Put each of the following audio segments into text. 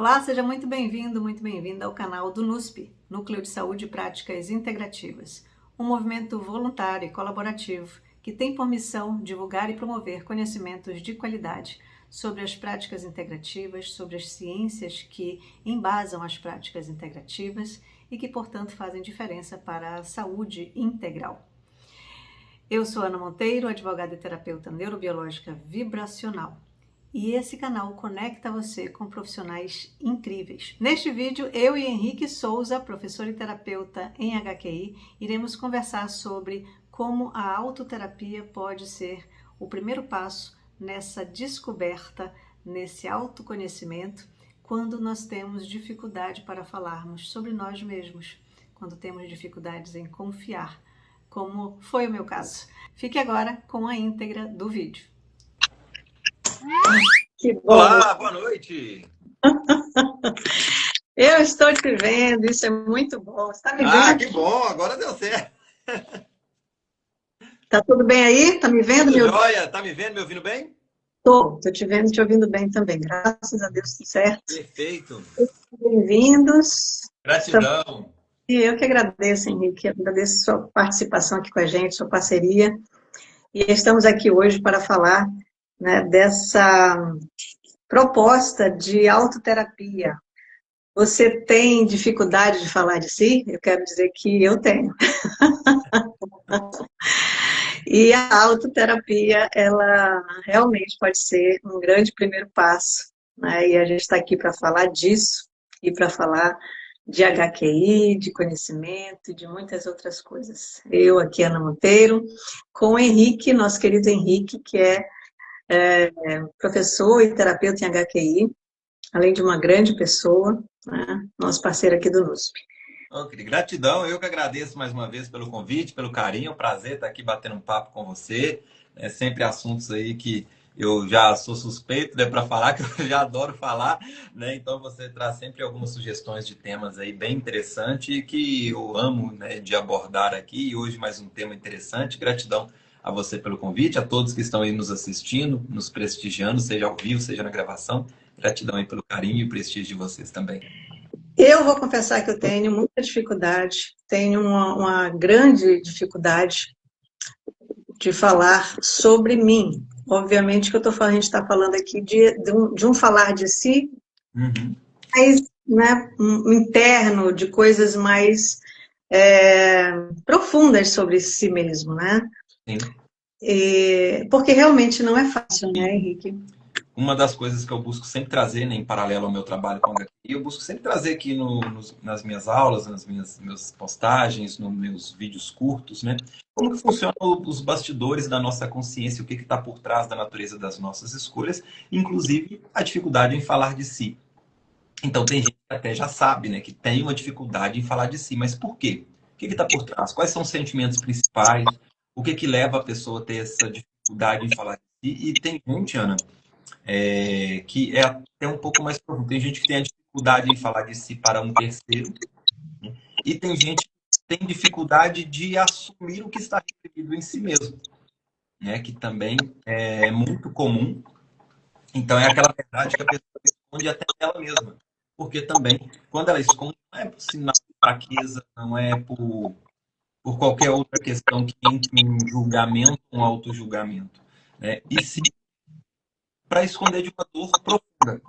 Olá, seja muito bem-vindo, muito bem-vinda ao canal do NUSP, Núcleo de Saúde e Práticas Integrativas, um movimento voluntário e colaborativo que tem por missão divulgar e promover conhecimentos de qualidade sobre as práticas integrativas, sobre as ciências que embasam as práticas integrativas e que, portanto, fazem diferença para a saúde integral. Eu sou Ana Monteiro, advogada e terapeuta neurobiológica vibracional. E esse canal conecta você com profissionais incríveis. Neste vídeo, eu e Henrique Souza, professor e terapeuta em HQI, iremos conversar sobre como a autoterapia pode ser o primeiro passo nessa descoberta, nesse autoconhecimento, quando nós temos dificuldade para falarmos sobre nós mesmos, quando temos dificuldades em confiar, como foi o meu caso. Fique agora com a íntegra do vídeo. Que bom. Olá, boa noite. Eu estou te vendo, isso é muito bom. Você está me vendo? Que bom, agora deu certo. Tá tudo bem aí? Tá me vendo? Tudo jóia? Tá me vendo, me ouvindo bem? Tô te vendo e te ouvindo bem também. Graças a Deus, tudo certo. Perfeito. Bem-vindos. Gratidão. E eu que agradeço, Henrique, agradeço sua participação aqui com a gente, sua parceria. E estamos aqui hoje para falar, né, dessa proposta de autoterapia. Você tem dificuldade de falar de si? Eu quero dizer que eu tenho. E a autoterapia, ela realmente pode ser um grande primeiro passo, né? E a gente está aqui para falar disso e para falar de HQI, de conhecimento e de muitas outras coisas. Eu aqui, Ana Monteiro, com o Henrique, nosso querido Henrique, que é professor e terapeuta em HQI, além de uma grande pessoa, né? Nosso parceiro aqui do NUSP. Gratidão, eu que agradeço mais uma vez pelo convite, pelo carinho, é um prazer estar aqui batendo um papo com você. É sempre assuntos aí que eu já sou suspeito, né, para falar, que eu já adoro falar, né? Então você traz sempre algumas sugestões de temas aí bem interessantes e que eu amo, né, de abordar aqui. E hoje mais um tema interessante. Gratidão a você pelo convite, a todos que estão aí nos assistindo, nos prestigiando, seja ao vivo, seja na gravação. Gratidão aí pelo carinho e o prestígio de vocês também. Eu vou confessar que eu tenho muita dificuldade, tenho uma grande dificuldade de falar sobre mim. Obviamente que a gente está falando aqui de um falar de si, mas, né, interno, de coisas mais profundas sobre si mesmo, né? Sim. Porque realmente não é fácil, né, Henrique? Uma das coisas que eu busco sempre trazer, né, em paralelo ao meu trabalho com HQI, eu busco sempre trazer aqui nas minhas aulas, nas minhas postagens, nos meus vídeos curtos, né, como que funcionam os bastidores da nossa consciência, o que está por trás da natureza das nossas escolhas, inclusive a dificuldade em falar de si. Então tem gente que até já sabe, né, que tem uma dificuldade em falar de si, mas por quê? O que está por trás? Quais são os sentimentos principais? O que leva a pessoa a ter essa dificuldade em falar de si? E tem gente, Ana, que é até um pouco mais profundo. Tem gente que tem a dificuldade em falar de si para um terceiro, né? E tem gente que tem dificuldade de assumir o que está reprimido em si mesmo, né? Que também é muito comum. Então é aquela verdade que a pessoa esconde até ela mesma. Porque também, quando ela esconde, não é por sinal de fraqueza, não é por qualquer outra questão que entre um julgamento, um auto-julgamento, né? E sim para esconder de uma dor profunda.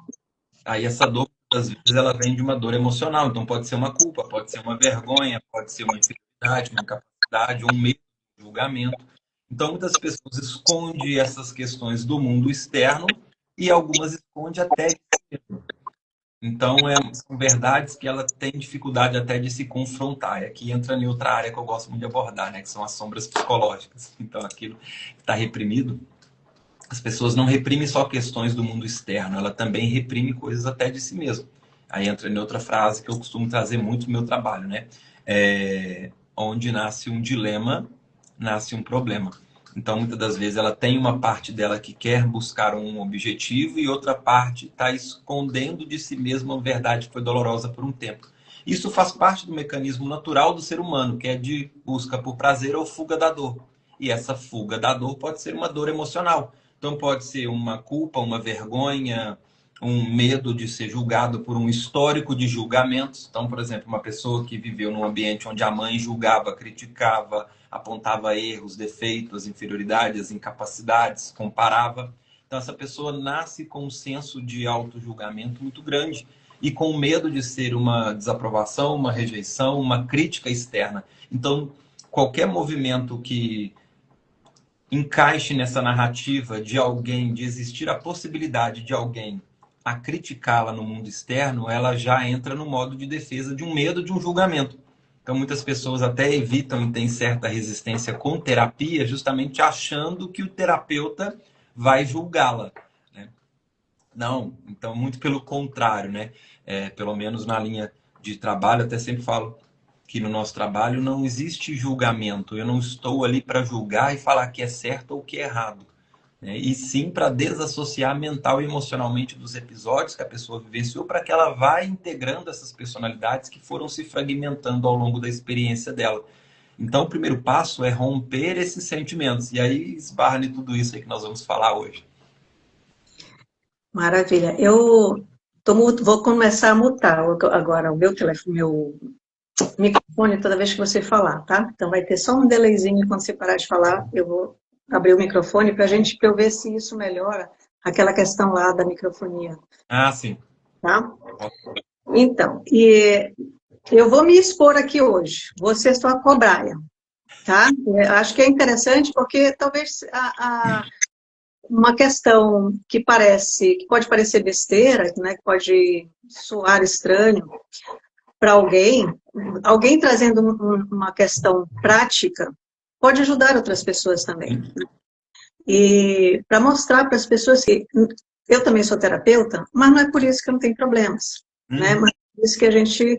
Aí essa dor, às vezes, ela vem de uma dor emocional. Então pode ser uma culpa, pode ser uma vergonha, pode ser uma inferioridade, uma incapacidade, um medo de julgamento. Então muitas pessoas escondem essas questões do mundo externo e algumas escondem até de si mesmo. Então são verdades que ela tem dificuldade até de se confrontar. E aqui entra em outra área que eu gosto muito de abordar, né? Que são as sombras psicológicas. Então aquilo que está reprimido, as pessoas não reprimem só questões do mundo externo, ela também reprime coisas até de si mesma. Aí entra em outra frase que eu costumo trazer muito no meu trabalho, né? Onde nasce um dilema, nasce um problema. Então, muitas das vezes, ela tem uma parte dela que quer buscar um objetivo e outra parte está escondendo de si mesma uma verdade que foi dolorosa por um tempo. Isso faz parte do mecanismo natural do ser humano, que é de busca por prazer ou fuga da dor. E essa fuga da dor pode ser uma dor emocional. Então pode ser uma culpa, uma vergonha, um medo de ser julgado por um histórico de julgamentos. Então, por exemplo, uma pessoa que viveu num ambiente onde a mãe julgava, criticava, apontava erros, defeitos, inferioridades, incapacidades, comparava. Então, essa pessoa nasce com um senso de auto-julgamento muito grande e com medo de ser uma desaprovação, uma rejeição, uma crítica externa. Então, qualquer movimento que encaixe nessa narrativa de alguém, de existir a possibilidade de alguém a criticá-la no mundo externo, ela já entra no modo de defesa de um medo de um julgamento. Então, muitas pessoas até evitam e têm certa resistência com terapia, justamente achando que o terapeuta vai julgá-la, né? Não, então, muito pelo contrário, né? Pelo menos na linha de trabalho, até sempre falo que no nosso trabalho não existe julgamento. Eu não estou ali para julgar e falar que é certo ou que é errado, né? E sim para desassociar mental e emocionalmente dos episódios que a pessoa vivenciou, para que ela vá integrando essas personalidades que foram se fragmentando ao longo da experiência dela. Então, o primeiro passo é romper esses sentimentos. E aí esbarra em tudo isso aí que nós vamos falar hoje. Maravilha. Vou começar a mutar agora o meu telefone, meu microfone toda vez que você falar, tá? Então vai ter só um delayzinho quando você parar de falar, eu vou abrir o microfone para eu ver se isso melhora aquela questão lá da microfonia, Ah, sim. tá? Então, eu vou me expor aqui hoje, vou ser sua cobaia, tá? Acho que é interessante porque talvez uma questão que pode parecer besteira, né, que pode soar estranho para alguém trazendo uma questão prática, pode ajudar outras pessoas também. E para mostrar para as pessoas que eu também sou terapeuta, mas não é por isso que eu não tenho problemas, né? Mas é por isso que a gente,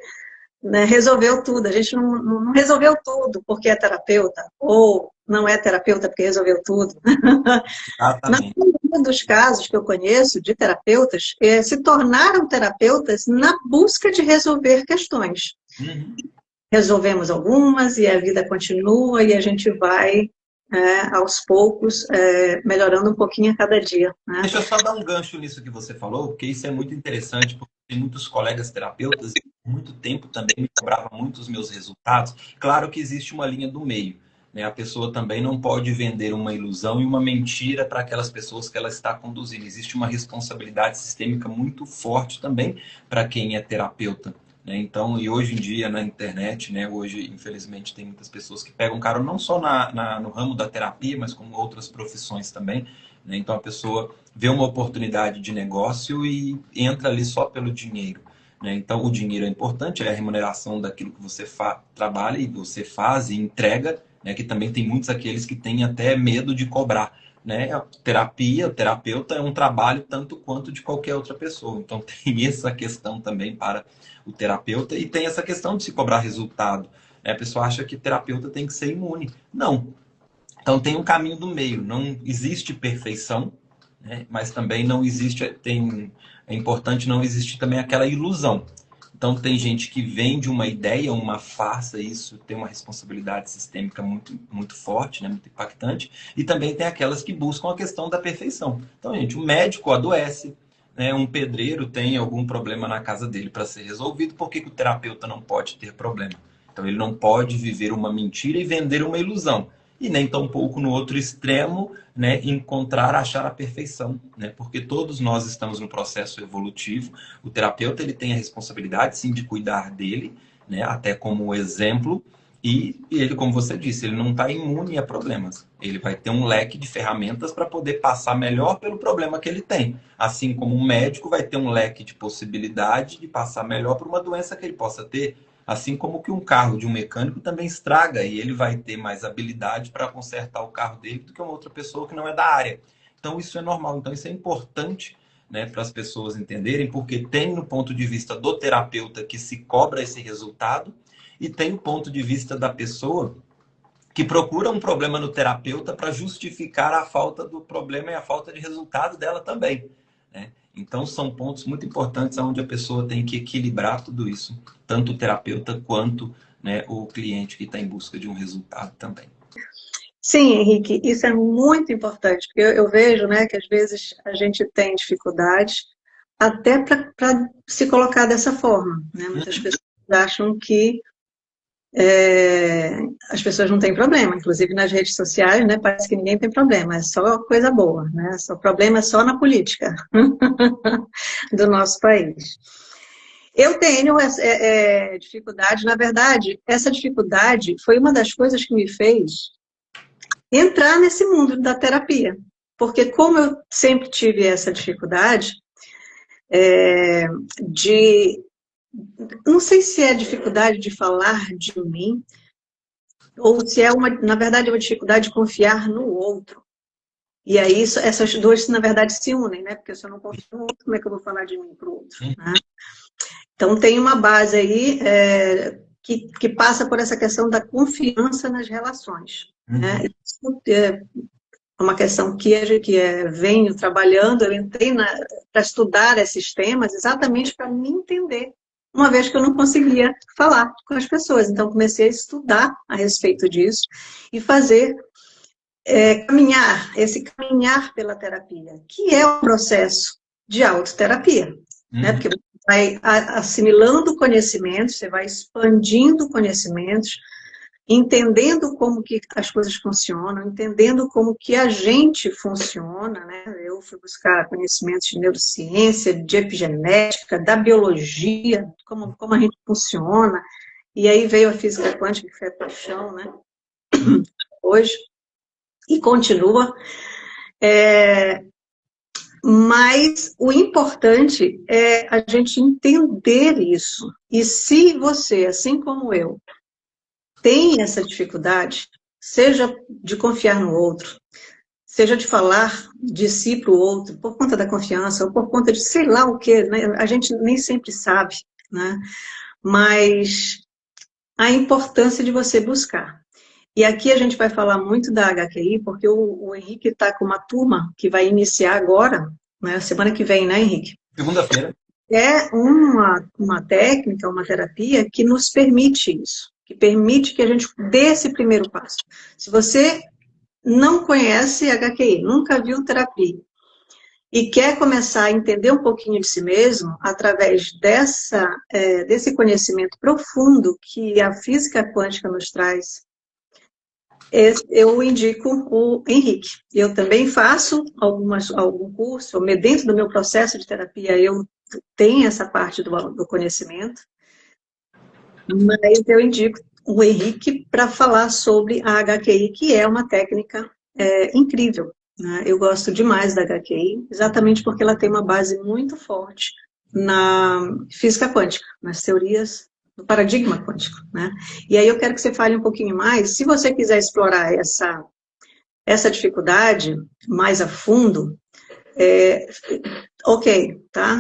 né, resolveu tudo. A gente não resolveu tudo porque é terapeuta, ou não é terapeuta porque resolveu tudo. Na maioria dos casos que eu conheço de terapeutas, se tornaram terapeutas na busca de resolver questões. Resolvemos algumas e a vida continua e a gente vai, aos poucos, melhorando um pouquinho a cada dia, né? Deixa eu só dar um gancho nisso que você falou, porque isso é muito interessante, porque tem muitos colegas terapeutas e por muito tempo também me cobravam muito os meus resultados. Claro que existe uma linha do meio, né? A pessoa também não pode vender uma ilusão e uma mentira para aquelas pessoas que ela está conduzindo. Existe uma responsabilidade sistêmica muito forte também para quem é terapeuta, né? Então, e hoje em dia na internet, né? Hoje, infelizmente, tem muitas pessoas que pegam caro não só no ramo da terapia, mas como outras profissões também, né? Então, a pessoa vê uma oportunidade de negócio e entra ali só pelo dinheiro, né? Então, o dinheiro é importante, é a remuneração daquilo que você trabalha e você faz e entrega, né? Que também tem muitos aqueles que têm até medo de cobrar, né? A terapia, o terapeuta é um trabalho tanto quanto de qualquer outra pessoa. Então, tem essa questão também para o terapeuta e tem essa questão de se cobrar resultado, né? A pessoa acha que terapeuta tem que ser imune. Não. Então, tem um caminho do meio. Não existe perfeição, né? Mas também não existe, é importante não existir também aquela ilusão. Então, tem gente que vende uma ideia, uma farsa, isso tem uma responsabilidade sistêmica muito, muito forte, né? Muito impactante. E também tem aquelas que buscam a questão da perfeição. Então, gente, o médico adoece, né? Um pedreiro tem algum problema na casa dele para ser resolvido, por que o terapeuta não pode ter problema? Então, ele não pode viver uma mentira e vender uma ilusão. E nem tampouco no outro extremo, né, achar a perfeição, né? Porque todos nós estamos no processo evolutivo. O terapeuta ele tem a responsabilidade, sim, de cuidar dele, né, até como exemplo. E ele, como você disse, ele não está imune a problemas. Ele vai ter um leque de ferramentas para poder passar melhor pelo problema que ele tem. Assim como um médico vai ter um leque de possibilidade de passar melhor por uma doença que ele possa ter. Assim como que um carro de um mecânico também estraga e ele vai ter mais habilidade para consertar o carro dele do que uma outra pessoa que não é da área. Então isso é normal, então isso é importante, né, para as pessoas entenderem, porque tem no ponto de vista do terapeuta que se cobra esse resultado e tem o ponto de vista da pessoa que procura um problema no terapeuta para justificar a falta do problema e a falta de resultado dela também, né? Então, são pontos muito importantes onde a pessoa tem que equilibrar tudo isso, tanto o terapeuta quanto, né, o cliente que está em busca de um resultado também. Sim, Henrique, isso é muito importante, porque eu vejo, né, que às vezes a gente tem dificuldade até para se colocar dessa forma, né? Muitas pessoas acham que as pessoas não têm problema, inclusive nas redes sociais, né? Parece que ninguém tem problema, é só coisa boa, né? O problema é só na política do nosso país. Eu tenho dificuldade, na verdade, essa dificuldade foi uma das coisas que me fez entrar nesse mundo da terapia. Porque como eu sempre tive essa dificuldade de... Não sei se é dificuldade de falar de mim, ou se é, na verdade, uma dificuldade de confiar no outro. E aí, essas duas, na verdade, se unem, né? Porque se eu não confio no outro, como é que eu vou falar de mim para o outro? Né? Então, tem uma base aí que passa por essa questão da confiança nas relações. Né? Isso é uma questão que venho trabalhando, eu entrei para estudar esses temas exatamente para me entender, uma vez que eu não conseguia falar com as pessoas. Então, comecei a estudar a respeito disso e fazer caminhar pela terapia, que é um processo de autoterapia. Né? Porque você vai assimilando conhecimentos, você vai expandindo conhecimentos, entendendo como que as coisas funcionam, entendendo como que a gente funciona, né? Eu fui buscar conhecimentos de neurociência, de epigenética, da biologia, como a gente funciona, e aí veio a física quântica, que foi a paixão, né? Hoje, e continua. Mas o importante é a gente entender isso. E se você, assim como eu, tem essa dificuldade, seja de confiar no outro, seja de falar de si para o outro, por conta da confiança, ou por conta de sei lá o quê, né? A gente nem sempre sabe, né? Mas a importância de você buscar. E aqui a gente vai falar muito da HQI, porque o Henrique está com uma turma que vai iniciar agora, né? Semana que vem, né, Henrique? Segunda-feira. É uma técnica, uma terapia que nos permite isso, que permite que a gente dê esse primeiro passo. Se você não conhece HQI, nunca viu terapia, e quer começar a entender um pouquinho de si mesmo, através desse conhecimento profundo que a física quântica nos traz, eu indico o Henrique. Eu também faço algum curso, dentro do meu processo de terapia, eu tenho essa parte do conhecimento, mas eu indico o Henrique para falar sobre a HQI, que é uma técnica incrível. Né? Eu gosto demais da HQI, exatamente porque ela tem uma base muito forte na física quântica, nas teorias do paradigma quântico. Né? E aí eu quero que você fale um pouquinho mais, se você quiser explorar essa dificuldade mais a fundo, ok, tá?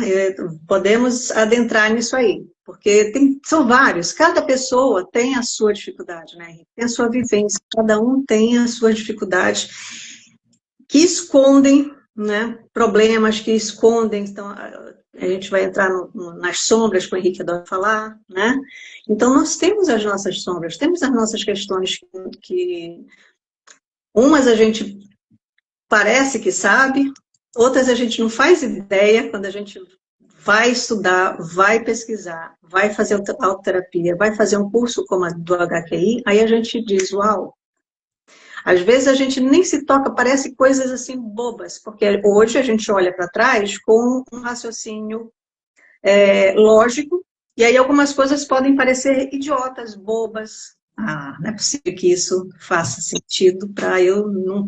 Podemos adentrar nisso aí, porque são vários, cada pessoa tem a sua dificuldade, né? Tem a sua vivência, cada um tem as suas dificuldades que escondem, né? Problemas que escondem, então a gente vai entrar nas sombras que o Henrique adora falar, né? Então nós temos as nossas sombras, temos as nossas questões que umas a gente parece que sabe, outras a gente não faz ideia. Quando a gente vai estudar, vai pesquisar, vai fazer autoterapia, vai fazer um curso como a do HQI, aí a gente diz, uau. Às vezes a gente nem se toca, parece coisas assim bobas, porque hoje a gente olha para trás com um raciocínio lógico, e aí algumas coisas podem parecer idiotas, bobas. Não é possível que isso faça sentido para eu não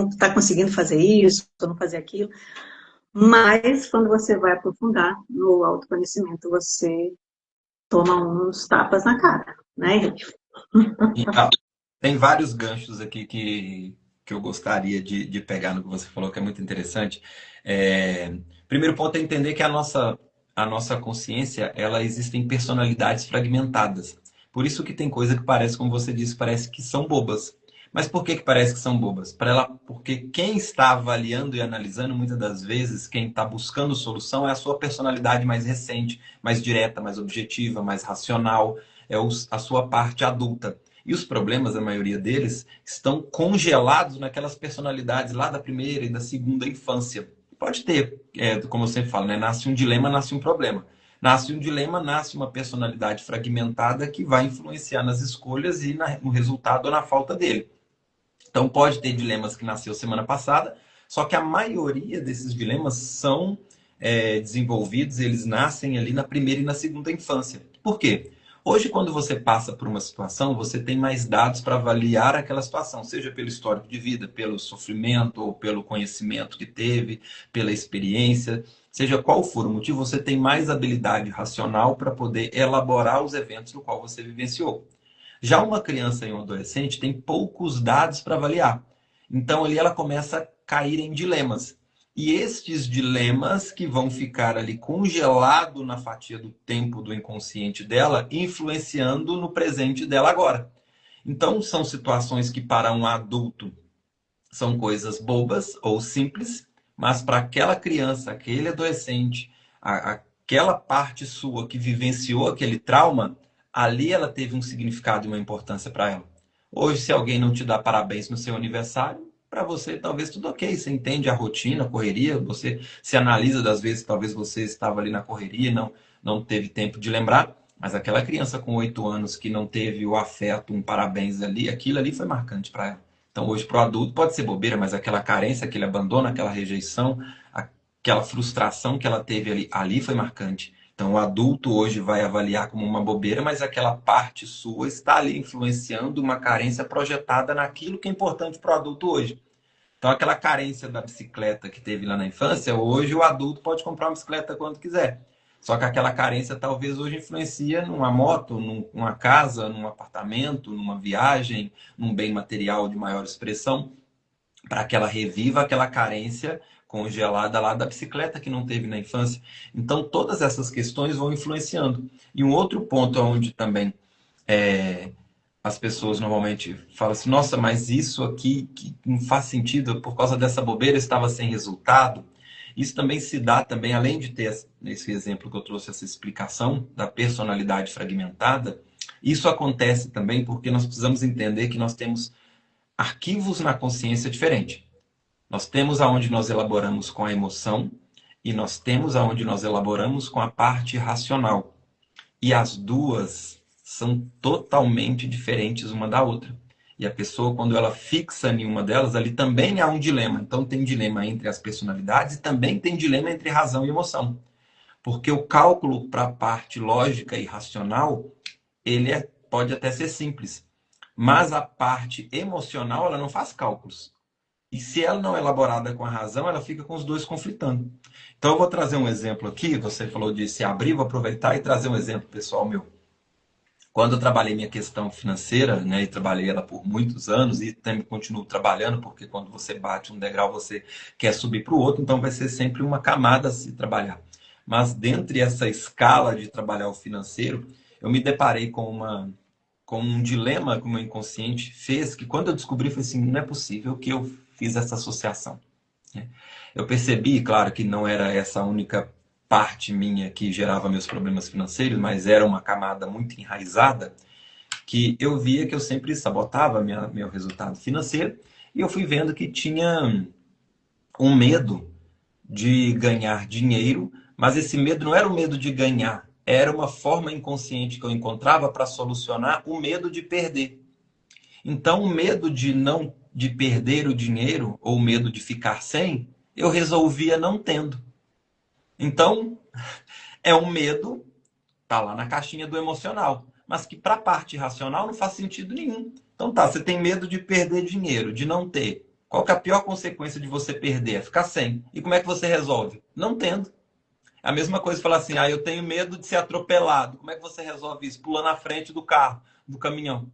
estar conseguindo fazer isso, ou não fazer aquilo. Mas, quando você vai aprofundar no autoconhecimento, você toma uns tapas na cara, né, Henrique? Tem vários ganchos aqui que eu gostaria de pegar no que você falou, que é muito interessante. Primeiro ponto é entender que a nossa consciência, ela existem personalidades fragmentadas. Por isso que tem coisa que parece, como você disse, parece que são bobas. Mas por que parece que são bobas? Porque quem está avaliando e analisando, muitas das vezes, quem está buscando solução é a sua personalidade mais recente, mais direta, mais objetiva, mais racional, a sua parte adulta. E os problemas, a maioria deles, estão congelados naquelas personalidades lá da primeira e da segunda infância. Pode ter, como eu sempre falo, né? Nasce um dilema, nasce um problema. Nasce um dilema, nasce uma personalidade fragmentada que vai influenciar nas escolhas e no resultado ou na falta dele. Então, pode ter dilemas que nasceu semana passada, só que a maioria desses dilemas são desenvolvidos, eles nascem ali na primeira e na segunda infância. Por quê? Hoje, quando você passa por uma situação, você tem mais dados para avaliar aquela situação, seja pelo histórico de vida, pelo sofrimento ou pelo conhecimento que teve, pela experiência, seja qual for o motivo, você tem mais habilidade racional para poder elaborar os eventos no qual você vivenciou. Já uma criança e um adolescente tem poucos dados para avaliar. Então ali ela começa a cair em dilemas. E estes dilemas que vão ficar ali congelado na fatia do tempo do inconsciente dela, influenciando no presente dela agora. Então são situações que para um adulto são coisas bobas ou simples, mas para aquela criança, aquele adolescente, aquela parte sua que vivenciou aquele trauma, ali ela teve um significado e uma importância para ela. Hoje, se alguém não te dá parabéns no seu aniversário, para você talvez tudo ok, você entende a rotina, a correria, você se analisa das vezes, talvez você estava ali na correria, não teve tempo de lembrar, mas aquela criança com 8 anos que não teve o afeto, um parabéns ali, aquilo ali foi marcante para ela. Então hoje para o adulto pode ser bobeira, mas aquela carência, aquele abandono, aquela rejeição, aquela frustração que ela teve ali foi marcante. Então, o adulto hoje vai avaliar como uma bobeira, mas aquela parte sua está ali influenciando uma carência projetada naquilo que é importante para o adulto hoje. Então, aquela carência da bicicleta que teve lá na infância, hoje o adulto pode comprar uma bicicleta quando quiser. Só que aquela carência talvez hoje influencia numa moto, numa casa, num apartamento, numa viagem, num bem material de maior expressão, para que ela reviva aquela carência congelada lá da bicicleta que não teve na infância. Então, todas essas questões vão influenciando. E um outro ponto onde também as pessoas normalmente falam assim, nossa, mas isso aqui que não faz sentido, por causa dessa bobeira estava sem resultado. Isso também se dá também, além de ter esse exemplo que eu trouxe, essa explicação da personalidade fragmentada, isso acontece também porque nós precisamos entender que nós temos arquivos na consciência diferentes. Nós temos aonde nós elaboramos com a emoção e nós temos aonde nós elaboramos com a parte racional. E as duas são totalmente diferentes uma da outra. E a pessoa, quando ela fixa em uma delas, ali também há um dilema. Então tem dilema entre as personalidades e também tem dilema entre razão e emoção. Porque o cálculo para a parte lógica e racional, ele pode até ser simples. Mas a parte emocional, ela não faz cálculos. E se ela não é elaborada com a razão, ela fica com os dois conflitando. Então eu vou trazer um exemplo aqui. Você falou de se abrir, vou aproveitar e trazer um exemplo pessoal meu. Quando eu trabalhei minha questão financeira, né, e trabalhei ela por muitos anos e também continuo trabalhando, porque quando você bate um degrau, você quer subir para o outro, então vai ser sempre uma camada a se trabalhar. Mas dentre essa escala de trabalhar o financeiro, eu me deparei com um dilema que o meu inconsciente fez, que quando eu descobri, foi assim, não é possível que eu fiz essa associação. Eu percebi, claro, que não era essa a única parte minha que gerava meus problemas financeiros, mas era uma camada muito enraizada, que eu via que eu sempre sabotava meu resultado financeiro, e eu fui vendo que tinha um medo de ganhar dinheiro, mas esse medo não era o medo de ganhar, era uma forma inconsciente que eu encontrava para solucionar o medo de perder. Então, o medo de perder o dinheiro, ou o medo de ficar sem, eu resolvia não tendo. Então, é um medo, tá lá na caixinha do emocional, mas que para a parte racional não faz sentido nenhum. Então tá, você tem medo de perder dinheiro, de não ter. Qual que é a pior consequência de você perder? É ficar sem. E como é que você resolve? Não tendo. A mesma coisa falar assim, eu tenho medo de ser atropelado. Como é que você resolve isso? Pula na frente do carro, do caminhão.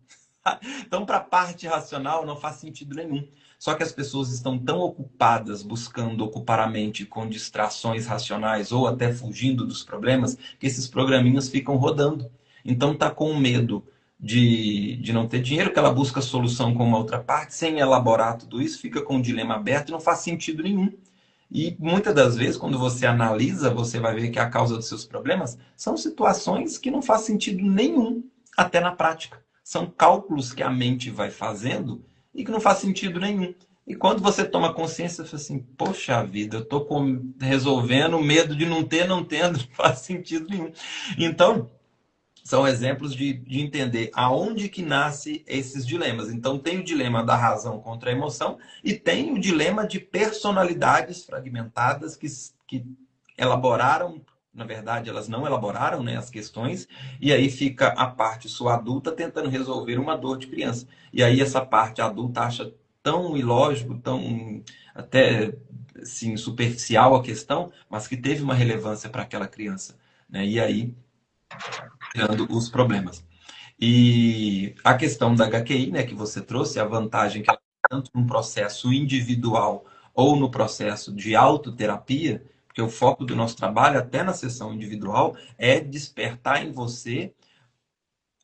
Então, para a parte racional, não faz sentido nenhum. Só que as pessoas estão tão ocupadas buscando ocupar a mente com distrações racionais ou até fugindo dos problemas, que esses programinhas ficam rodando. Então, tá com medo de não ter dinheiro, que ela busca solução com uma outra parte, sem elaborar tudo isso, fica com um dilema aberto e não faz sentido nenhum. E muitas das vezes, quando você analisa, você vai ver que a causa dos seus problemas são situações que não faz sentido nenhum, até na prática. São cálculos que a mente vai fazendo e que não faz sentido nenhum. E quando você toma consciência, você fala assim, poxa vida, eu estou resolvendo o medo de não ter, não tendo, não faz sentido nenhum. Então, são exemplos de entender aonde que nasce esses dilemas. Então, tem o dilema da razão contra a emoção e tem o dilema de personalidades fragmentadas que elaboraram, na verdade, elas não elaboraram, né, as questões, e aí fica a parte sua adulta tentando resolver uma dor de criança. E aí essa parte adulta acha tão ilógico, tão até assim, superficial a questão, mas que teve uma relevância para aquela criança. Né? E aí criando os problemas. E a questão da HQI, né, que você trouxe, a vantagem que ela tem tanto no processo individual ou no processo de autoterapia, porque o foco do nosso trabalho, até na sessão individual, é despertar em você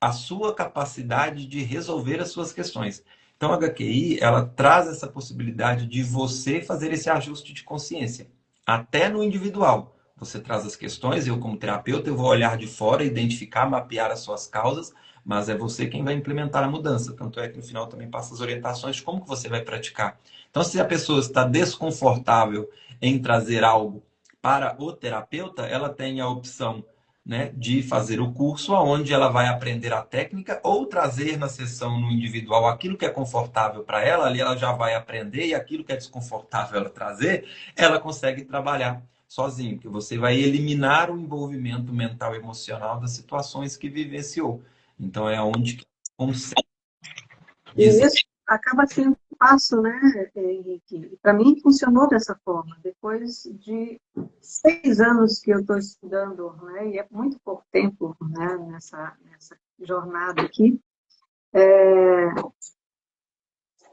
a sua capacidade de resolver as suas questões. Então, a HQI, ela traz essa possibilidade de você fazer esse ajuste de consciência, até no individual. Você traz as questões, eu como terapeuta, eu vou olhar de fora, identificar, mapear as suas causas, mas é você quem vai implementar a mudança. Tanto é que no final também passa as orientações de como que você vai praticar. Então, se a pessoa está desconfortável em trazer algo para o terapeuta, ela tem a opção, né, de fazer o curso onde ela vai aprender a técnica ou trazer na sessão no individual aquilo que é confortável para ela, ali ela já vai aprender e aquilo que é desconfortável ela trazer, ela consegue trabalhar sozinho, que você vai eliminar o envolvimento mental e emocional das situações que vivenciou. Então é onde que consegue. E isso acaba sendo um passo, né, Henrique? Para mim funcionou dessa forma. Depois de 6 anos que eu estou estudando, né, e é muito pouco tempo, né, nessa jornada aqui,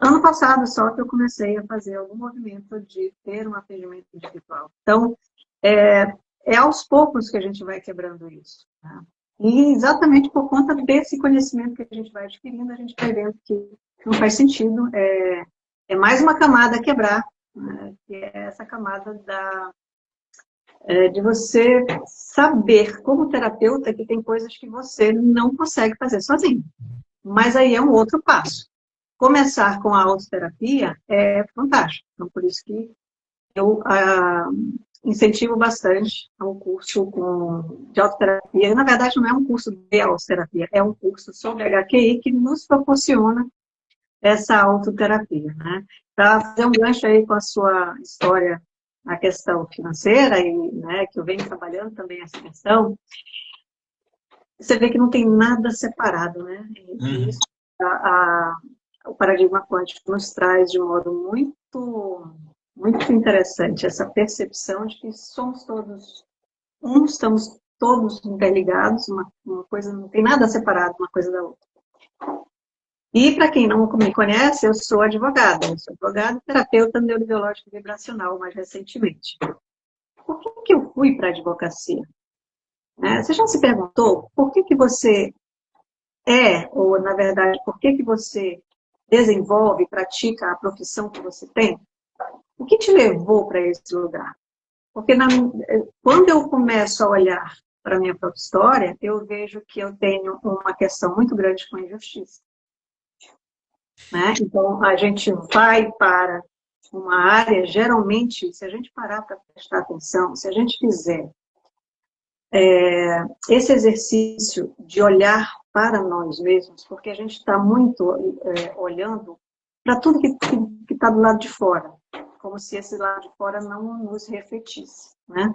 ano passado só que eu comecei a fazer algum movimento de ter um atendimento individual. Então, é aos poucos que a gente vai quebrando isso. Né? E exatamente por conta desse conhecimento que a gente vai adquirindo, a gente vai vendo que não faz sentido. É mais uma camada a quebrar, né? Que é essa camada de você saber, como terapeuta, que tem coisas que você não consegue fazer sozinho. Mas aí é um outro passo. Começar com a autoterapia é fantástico. Então, por isso que eu incentivo bastante o curso de autoterapia. Na verdade, não é um curso de autoterapia, é um curso sobre HQI que nos proporciona essa autoterapia. Né? Para fazer um gancho aí com a sua história na questão financeira, e, né, que eu venho trabalhando também essa questão, você vê que não tem nada separado. Né? E isso, o paradigma quântico nos traz de um modo muito interessante essa percepção de que somos todos estamos todos interligados, uma coisa não tem nada separado uma coisa da outra. E para quem não me conhece, eu sou advogada e terapeuta neurobiológico vibracional mais recentemente. Por que eu fui para a advocacia? Você já se perguntou por que você ou na verdade, por que você desenvolve, pratica a profissão que você tem? O que te levou para esse lugar? Porque quando eu começo a olhar para a minha própria história, eu vejo que eu tenho uma questão muito grande com a injustiça. Né? Então, a gente vai para uma área, geralmente, se a gente parar para prestar atenção, se a gente fizer esse exercício de olhar para nós mesmos, porque a gente está muito olhando para tudo que está do lado de fora, como se esse lado de fora não nos refletisse. Né?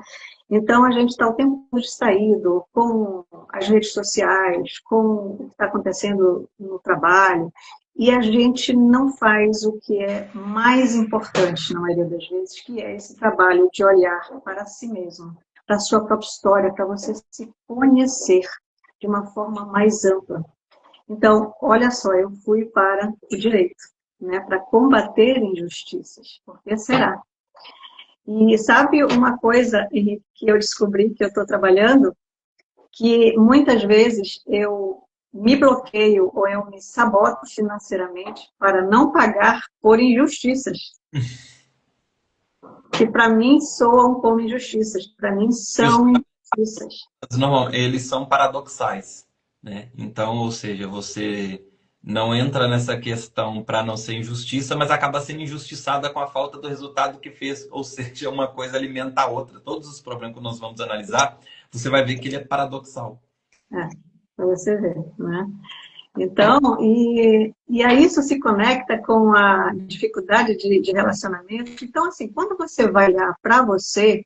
Então, a gente está o tempo distraído com as redes sociais, com o que está acontecendo no trabalho, e a gente não faz o que é mais importante, na maioria das vezes, que é esse trabalho de olhar para si mesmo, para a sua própria história, para você se conhecer de uma forma mais ampla. Então, olha só, eu fui para o direito, né, para combater injustiças. Por que será? E sabe uma coisa que eu descobri que eu estou trabalhando? Que muitas vezes eu me bloqueio ou eu me saboto financeiramente para não pagar por injustiças. Que para mim soam como injustiças, para mim são injustiças. Não, eles são paradoxais, né? Então, ou seja, você não entra nessa questão para não ser injustiça, mas acaba sendo injustiçada com a falta do resultado que fez. Ou seja, uma coisa alimenta a outra. Todos os problemas que nós vamos analisar, você vai ver que ele é paradoxal. Para você ver, né? Então, e aí isso se conecta com a dificuldade de relacionamento. Então, assim, quando você vai olhar para você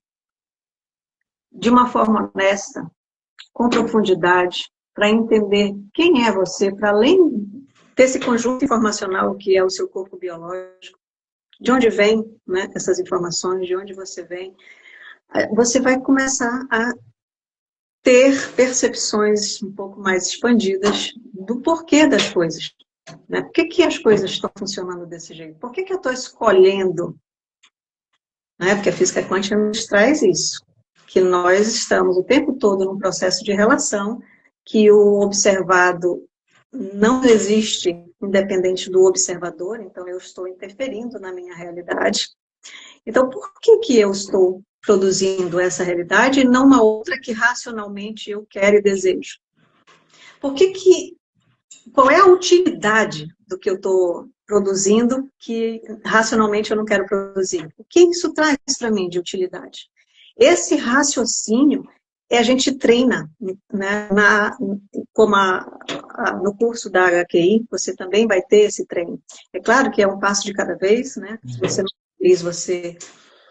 de uma forma honesta, com profundidade, para entender quem é você, para além desse conjunto informacional que é o seu corpo biológico, de onde vem, né, essas informações, de onde você vem, você vai começar a ter percepções um pouco mais expandidas do porquê das coisas. Né? Por que as coisas estão funcionando desse jeito? Por que eu estou escolhendo? Né? Porque a física quântica nos traz isso, que nós estamos o tempo todo num processo de relação, que o observado não existe independente do observador, então eu estou interferindo na minha realidade. Então, por que eu estou produzindo essa realidade e não uma outra que racionalmente eu quero e desejo? Qual é a utilidade do que eu estou produzindo que racionalmente eu não quero produzir? O que isso traz para mim de utilidade? Esse raciocínio a gente treina, né, como no curso da HQI, você também vai ter esse treino. É claro que é um passo de cada vez, né? Se você não fez, você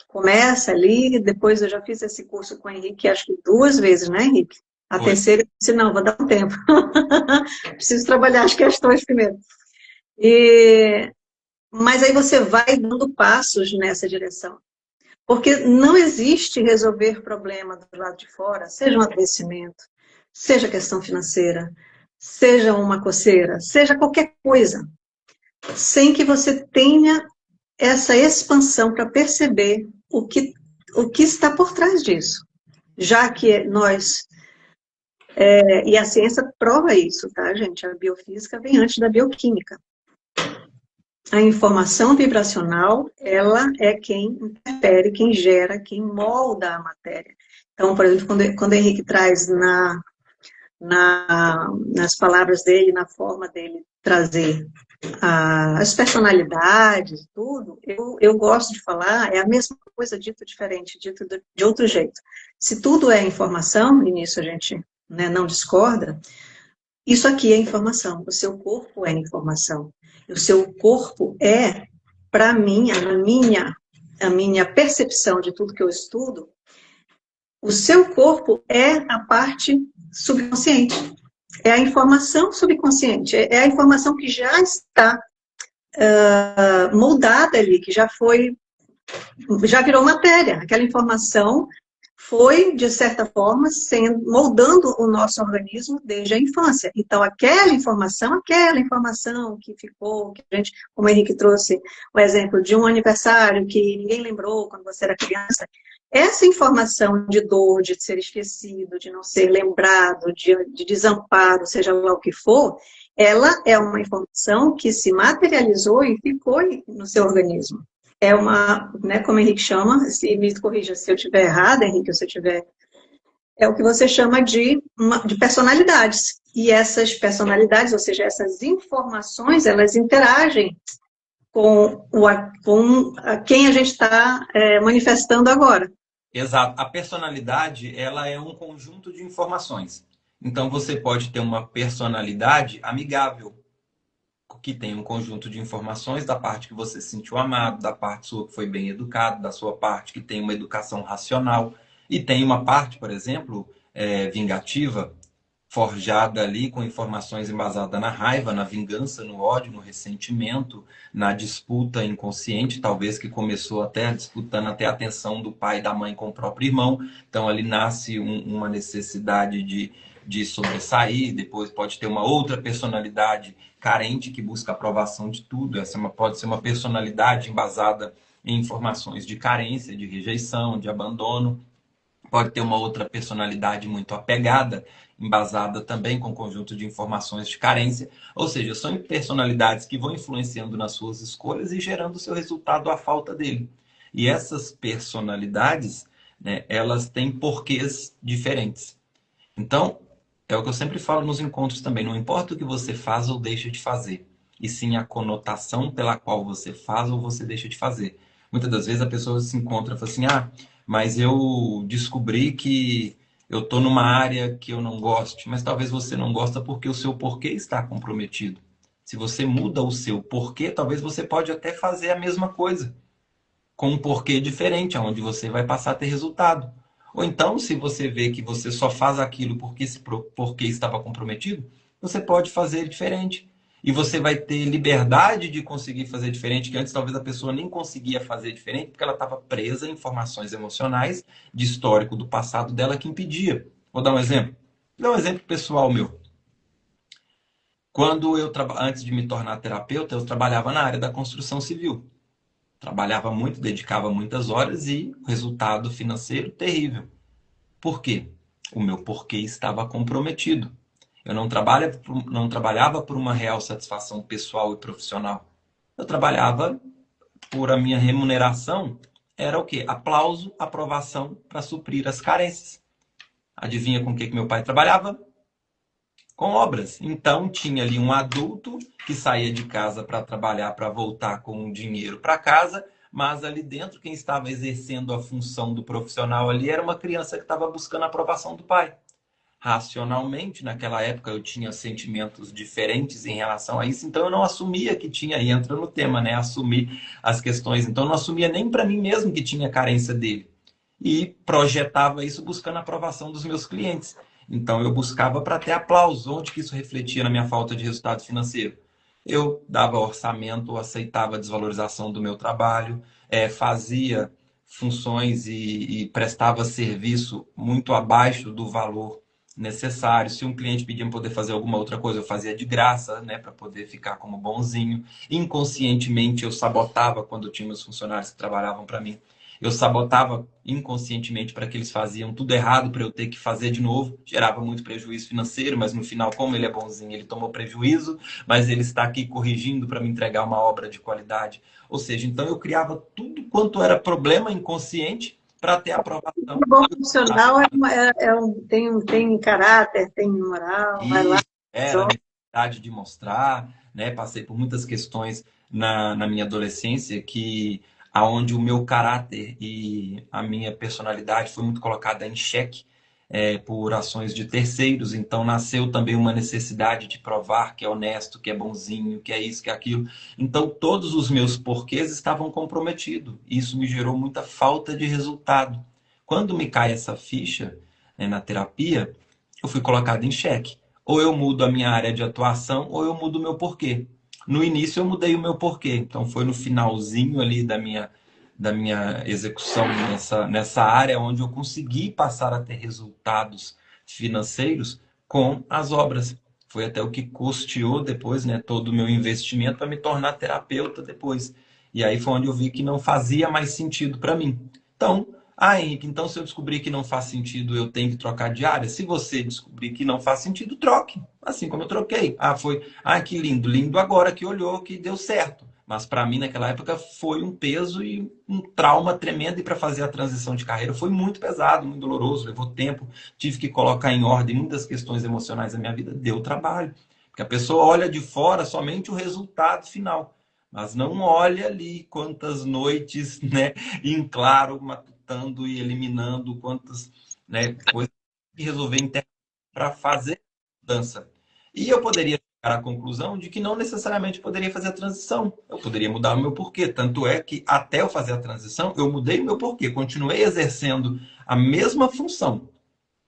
começa ali, depois eu já fiz esse curso com o Henrique, acho que 2 vezes, né, Henrique? A terceira, eu disse, não, vou dar um tempo. Preciso trabalhar as questões primeiro. Mas aí você vai dando passos nessa direção. Porque não existe resolver problema do lado de fora, seja um adoecimento, seja questão financeira, seja uma coceira, seja qualquer coisa, sem que você tenha essa expansão para perceber o que está por trás disso. Já que nós... e a ciência prova isso, tá, gente? A biofísica vem antes da bioquímica. A informação vibracional, ela é quem interfere, quem gera, quem molda a matéria. Então, por exemplo, quando o Henrique traz nas palavras dele, na forma dele trazer as personalidades, tudo, eu gosto de falar, é a mesma coisa dito diferente, dito de outro jeito. Se tudo é informação, e nisso a gente, né, não discorda, isso aqui é informação, o seu corpo é informação. O seu corpo é, para mim, a minha percepção de tudo que eu estudo, o seu corpo é a parte subconsciente. É a informação subconsciente, é a informação que já está moldada ali, que já virou matéria. Aquela informação foi, de certa forma, moldando o nosso organismo desde a infância. Então, aquela informação que ficou, que a gente, como o Henrique trouxe o exemplo de um aniversário que ninguém lembrou quando você era criança, essa informação de dor, de ser esquecido, de não ser lembrado, de desamparo, seja lá o que for, ela é uma informação que se materializou e ficou no seu organismo. É uma, né, como o Henrique chama, se me corrija se eu estiver errada, Henrique, ou se eu estiver... É o que você chama de personalidades. E essas personalidades, ou seja, essas informações, elas interagem com quem a gente está manifestando agora. Exato. A personalidade, ela é um conjunto de informações. Então, você pode ter uma personalidade amigável, que tem um conjunto de informações da parte que você se sentiu amado, da parte sua que foi bem educado, da sua parte que tem uma educação racional. E tem uma parte, por exemplo, vingativa, forjada ali com informações embasadas na raiva, na vingança, no ódio, no ressentimento, na disputa inconsciente, talvez que começou até disputando até a atenção do pai e da mãe com o próprio irmão. Então ali nasce uma necessidade de sobressair, depois pode ter uma outra personalidade carente que busca aprovação de tudo. Essa pode ser uma personalidade embasada em informações de carência, de rejeição, de abandono. Pode ter uma outra personalidade muito apegada, embasada também com um conjunto de informações de carência. Ou seja, são personalidades que vão influenciando nas suas escolhas e gerando o seu resultado à falta dele. E essas personalidades, né, elas têm porquês diferentes. Então, É o que eu sempre falo nos encontros também. Não importa o que você faz ou deixa de fazer, e sim a conotação pela qual você faz ou você deixa de fazer. Muitas das vezes a pessoa se encontra e fala assim: ah, mas eu descobri que eu estou numa área que eu não gosto. Mas talvez você não gosta porque o seu porquê está comprometido. Se você muda o seu porquê, talvez você pode até fazer a mesma coisa com um porquê diferente, onde você vai passar a ter resultado. Ou então, se você vê que você só faz aquilo porque esse porquê estava comprometido, você pode fazer diferente. E você vai ter liberdade de conseguir fazer diferente, que antes talvez a pessoa nem conseguia fazer diferente, porque ela estava presa em informações emocionais de histórico do passado dela que impedia. Vou dar um exemplo. Vou dar um exemplo pessoal meu. Quando antes de me tornar terapeuta, eu trabalhava na área da construção civil. Trabalhava muito, dedicava muitas horas e o resultado financeiro terrível. Por quê? O meu porquê estava comprometido. Eu não trabalhava por uma real satisfação pessoal e profissional. Eu trabalhava por a minha remuneração. Era o quê? Aplauso, aprovação para suprir as carências. Adivinha com o que meu pai trabalhava? Com obras. Então tinha ali um adulto que saía de casa para trabalhar, para voltar com o dinheiro para casa, mas ali dentro quem estava exercendo a função do profissional ali era uma criança que estava buscando a aprovação do pai. Racionalmente, naquela época eu tinha sentimentos diferentes em relação a isso, então eu não assumia que tinha, e entra no tema, né? Assumir as questões. Então eu não assumia nem para mim mesmo que tinha carência dele. E projetava isso buscando a aprovação dos meus clientes. Então eu buscava para ter aplauso. Onde que isso refletia na minha falta de resultado financeiro? Eu dava orçamento, aceitava a desvalorização do meu trabalho, fazia funções e prestava serviço muito abaixo do valor necessário. Se um cliente pedia para poder fazer alguma outra coisa, eu fazia de graça, né, para poder ficar como bonzinho. Inconscientemente eu sabotava quando tinha meus funcionários que trabalhavam para mim. Eu sabotava inconscientemente para que eles faziam tudo errado para eu ter que fazer de novo. Gerava muito prejuízo financeiro, mas no final, como ele é bonzinho, ele tomou prejuízo, mas ele está aqui corrigindo para me entregar uma obra de qualidade. Ou seja, então eu criava tudo quanto era problema inconsciente para ter aprovação. Um bom profissional tem caráter, tem moral, vai lá. E era a necessidade de mostrar, né? Passei por muitas questões na minha adolescência que aonde o meu caráter e a minha personalidade foi muito colocada em xeque por ações de terceiros. Então nasceu também uma necessidade de provar que é honesto, que é bonzinho, que é isso, que é aquilo. Então todos os meus porquês estavam comprometidos. Isso me gerou muita falta de resultado. Quando me cai essa ficha, né, na terapia, eu fui colocado em xeque. Ou eu mudo a minha área de atuação, ou eu mudo o meu porquê. No início eu mudei o meu porquê. Então foi no finalzinho ali da minha execução nessa área onde eu consegui passar a ter resultados financeiros com as obras. Foi até o que custeou depois, né, todo o meu investimento para me tornar terapeuta depois. E aí foi onde eu vi que não fazia mais sentido para mim. Então, Henrique, então se eu descobrir que não faz sentido, eu tenho que trocar de área? Se você descobrir que não faz sentido, troque. Assim como eu troquei. Que lindo, lindo agora que olhou, que deu certo. Mas para mim, naquela época, foi um peso e um trauma tremendo. E para fazer a transição de carreira foi muito pesado, muito doloroso, levou tempo. Tive que colocar em ordem muitas questões emocionais da minha vida. Deu trabalho. Porque a pessoa olha de fora somente o resultado final. Mas não olha ali quantas noites, né, em claro, matutando e eliminando quantas, né, coisas que resolver para fazer mudança. E eu poderia chegar à conclusão de que não necessariamente poderia fazer a transição. Eu poderia mudar o meu porquê. Tanto é que até eu fazer a transição, eu mudei o meu porquê. Continuei exercendo a mesma função,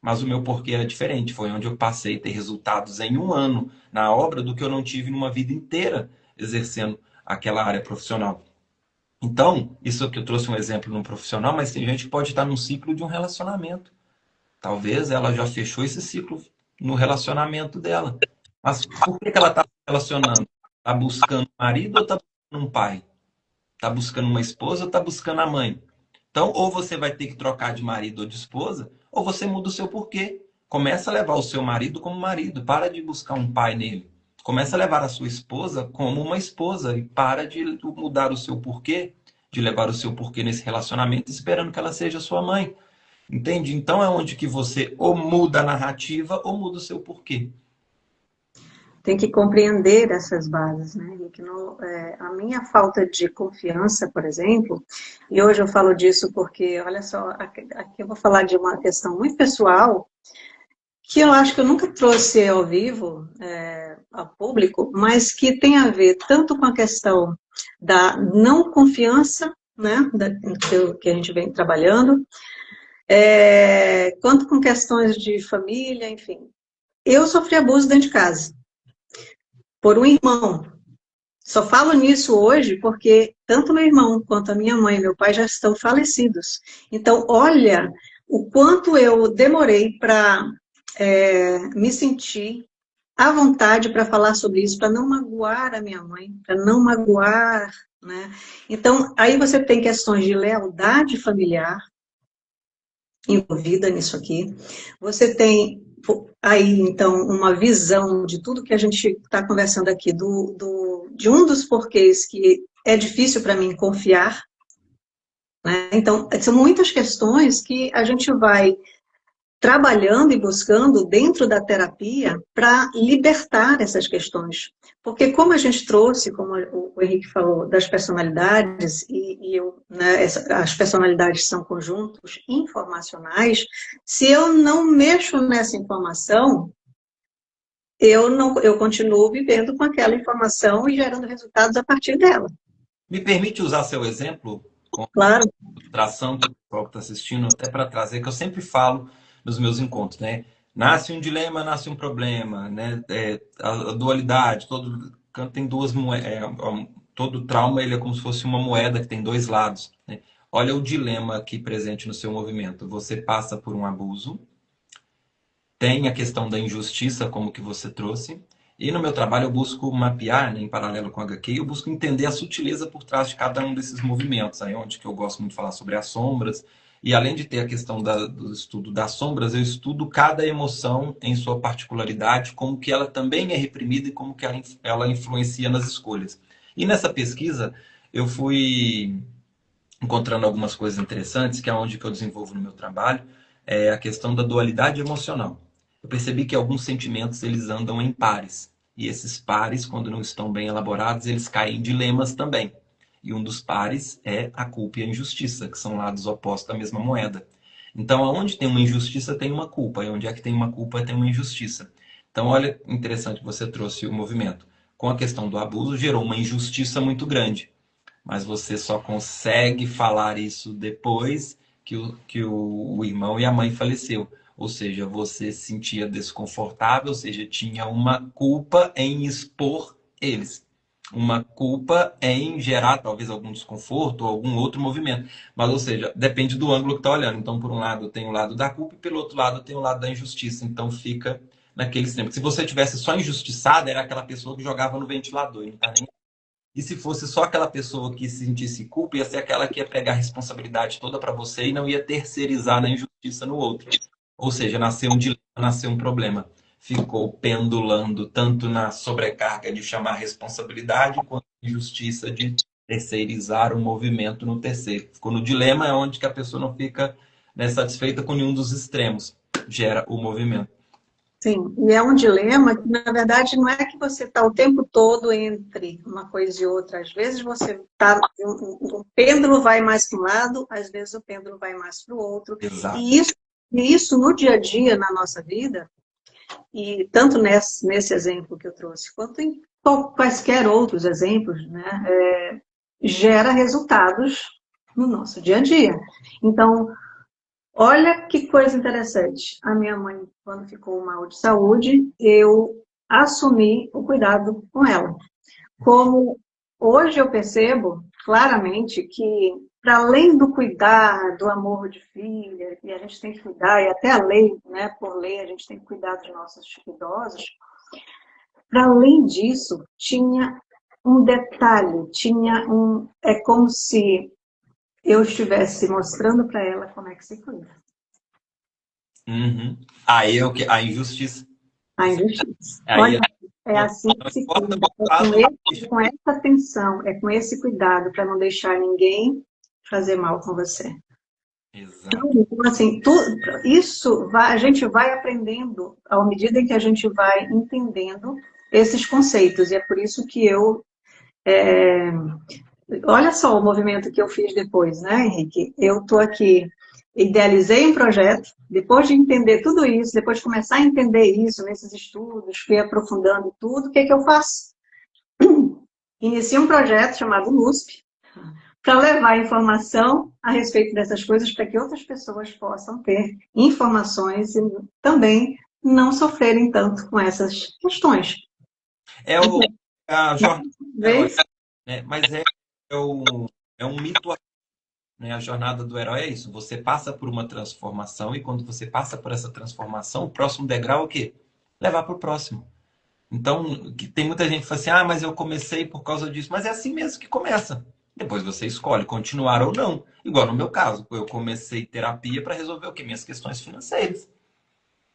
mas o meu porquê era diferente. Foi onde eu passei a ter resultados em um ano na obra do que eu não tive numa vida inteira exercendo aquela área profissional. Então, isso aqui eu trouxe um exemplo num profissional, mas tem gente que pode estar num ciclo de um relacionamento. Talvez ela já fechou esse ciclo no relacionamento dela. Mas por que ela está se relacionando? Está buscando um marido ou está buscando um pai? Está buscando uma esposa ou está buscando a mãe? Então, ou você vai ter que trocar de marido ou de esposa, ou você muda o seu porquê. Começa a levar o seu marido como marido. Para de buscar um pai nele. Começa a levar a sua esposa como uma esposa. E para de mudar o seu porquê, de levar o seu porquê nesse relacionamento, esperando que ela seja sua mãe. Entende? Então é onde que você ou muda a narrativa ou muda o seu porquê. Tem que compreender essas bases, né, Henrique? A minha falta de confiança, por exemplo, e hoje eu falo disso porque, olha só, aqui eu vou falar de uma questão muito pessoal, que eu acho que eu nunca trouxe ao vivo, ao público, mas que tem a ver tanto com a questão da não confiança, né, que a gente vem trabalhando, quanto com questões de família, enfim. Eu sofri abuso dentro de casa, por um irmão. Só falo nisso hoje porque tanto meu irmão quanto a minha mãe e meu pai já estão falecidos. Então, olha o quanto eu demorei para me sentir à vontade para falar sobre isso, para não magoar a minha mãe, para não magoar, né? Então, aí você tem questões de lealdade familiar envolvida nisso aqui. Você tem aí, então, uma visão de tudo que a gente está conversando aqui, de um dos porquês que é difícil para mim confiar, né? Então, são muitas questões que a gente vai trabalhando e buscando dentro da terapia para libertar essas questões. Porque como a gente trouxe, como o Henrique falou, das personalidades, né, as personalidades são conjuntos informacionais, se eu não mexo nessa informação, eu continuo vivendo com aquela informação e gerando resultados a partir dela. Me permite usar seu exemplo com Claro. ilustração para o pessoal que está assistindo, até para trazer, que eu sempre falo nos meus encontros, né? Nasce um dilema, nasce um problema, né? A dualidade, todo canto tem duas moedas, todo trauma ele é como se fosse uma moeda que tem dois lados, né? Olha o dilema aqui presente no seu movimento. Você passa por um abuso, tem a questão da injustiça, como que você trouxe, e no meu trabalho eu busco mapear, né, em paralelo com a HQ, eu busco entender a sutileza por trás de cada um desses movimentos, aí onde que eu gosto muito de falar sobre as sombras, e além de ter a questão do estudo das sombras, eu estudo cada emoção em sua particularidade, como que ela também é reprimida e como que ela influencia nas escolhas. E nessa pesquisa, eu fui encontrando algumas coisas interessantes, que é onde que eu desenvolvo no meu trabalho, é a questão da dualidade emocional. Eu percebi que alguns sentimentos eles andam em pares. E esses pares, quando não estão bem elaborados, eles caem em dilemas também. E um dos pares é a culpa e a injustiça, que são lados opostos da mesma moeda. Então, aonde tem uma injustiça, tem uma culpa. E onde é que tem uma culpa, tem uma injustiça. Então, olha, interessante, você trouxe o movimento. Com a questão do abuso, gerou uma injustiça muito grande. Mas você só consegue falar isso depois que o irmão e a mãe faleceu. Ou seja, você se sentia desconfortável, ou seja, tinha uma culpa em expor eles. Uma culpa em gerar talvez algum desconforto ou algum outro movimento. Mas, ou seja, depende do ângulo que está olhando. Então, por um lado tem o lado da culpa e pelo outro lado tem o lado da injustiça. Então fica naquele extremo. Se você tivesse só injustiçada, era aquela pessoa que jogava no ventilador e não está nem. E se fosse só aquela pessoa que se sentisse culpa, ia ser aquela que ia pegar a responsabilidade toda para você e não ia terceirizar na injustiça no outro. Ou seja, nasceu um dilema, nasceu um problema. Ficou pendulando tanto na sobrecarga de chamar a responsabilidade, quanto na injustiça de terceirizar o movimento no terceiro. Ficou no dilema, é onde que a pessoa não fica, né, satisfeita com nenhum dos extremos. Gera o movimento. Sim, e é um dilema que, na verdade, não é que você está o tempo todo entre uma coisa e outra. Às vezes você está. O pêndulo vai mais para um lado, às vezes o pêndulo vai mais para o outro. Exato. E isso no dia a dia, na nossa vida, e tanto nesse exemplo que eu trouxe, quanto em quaisquer outros exemplos, né, gera resultados no nosso dia a dia. Então, olha que coisa interessante. A minha mãe, quando ficou mal de saúde, eu assumi o cuidado com ela. Como hoje eu percebo claramente que, para além do cuidar, do amor de filha, e a gente tem que cuidar, e até a lei, né, por lei, a gente tem que cuidar dos nossos idosos, para além disso, tinha um detalhe, é como se eu estivesse mostrando para ela como é que se cuida. Uhum. Aí é o que? A injustiça. A injustiça. Aí Olha, é assim que se cuida. Com essa atenção, é com esse cuidado para não deixar ninguém fazer mal com você. Exato. Então, assim, a gente vai aprendendo à medida em que a gente vai entendendo esses conceitos. E é por isso que olha só o movimento que eu fiz depois, né, Henrique? Eu estou aqui, idealizei um projeto, depois de entender tudo isso, depois de começar a entender isso nesses estudos, fui aprofundando tudo, o que eu faço? Inicio um projeto chamado NUSP, para levar informação a respeito dessas coisas para que outras pessoas possam ter informações e também não sofrerem tanto com essas questões. É a jornada do herói, Vez? né? Mas é um mito, né? A jornada do herói é isso. Você passa por uma transformação e quando você passa por essa transformação, o próximo degrau é o quê? Levar para o próximo. Então, tem muita gente que fala assim, ah, mas eu comecei por causa disso. Mas é assim mesmo que começa. Depois você escolhe continuar ou não. Igual no meu caso, eu comecei terapia para resolver o quê? Minhas questões financeiras.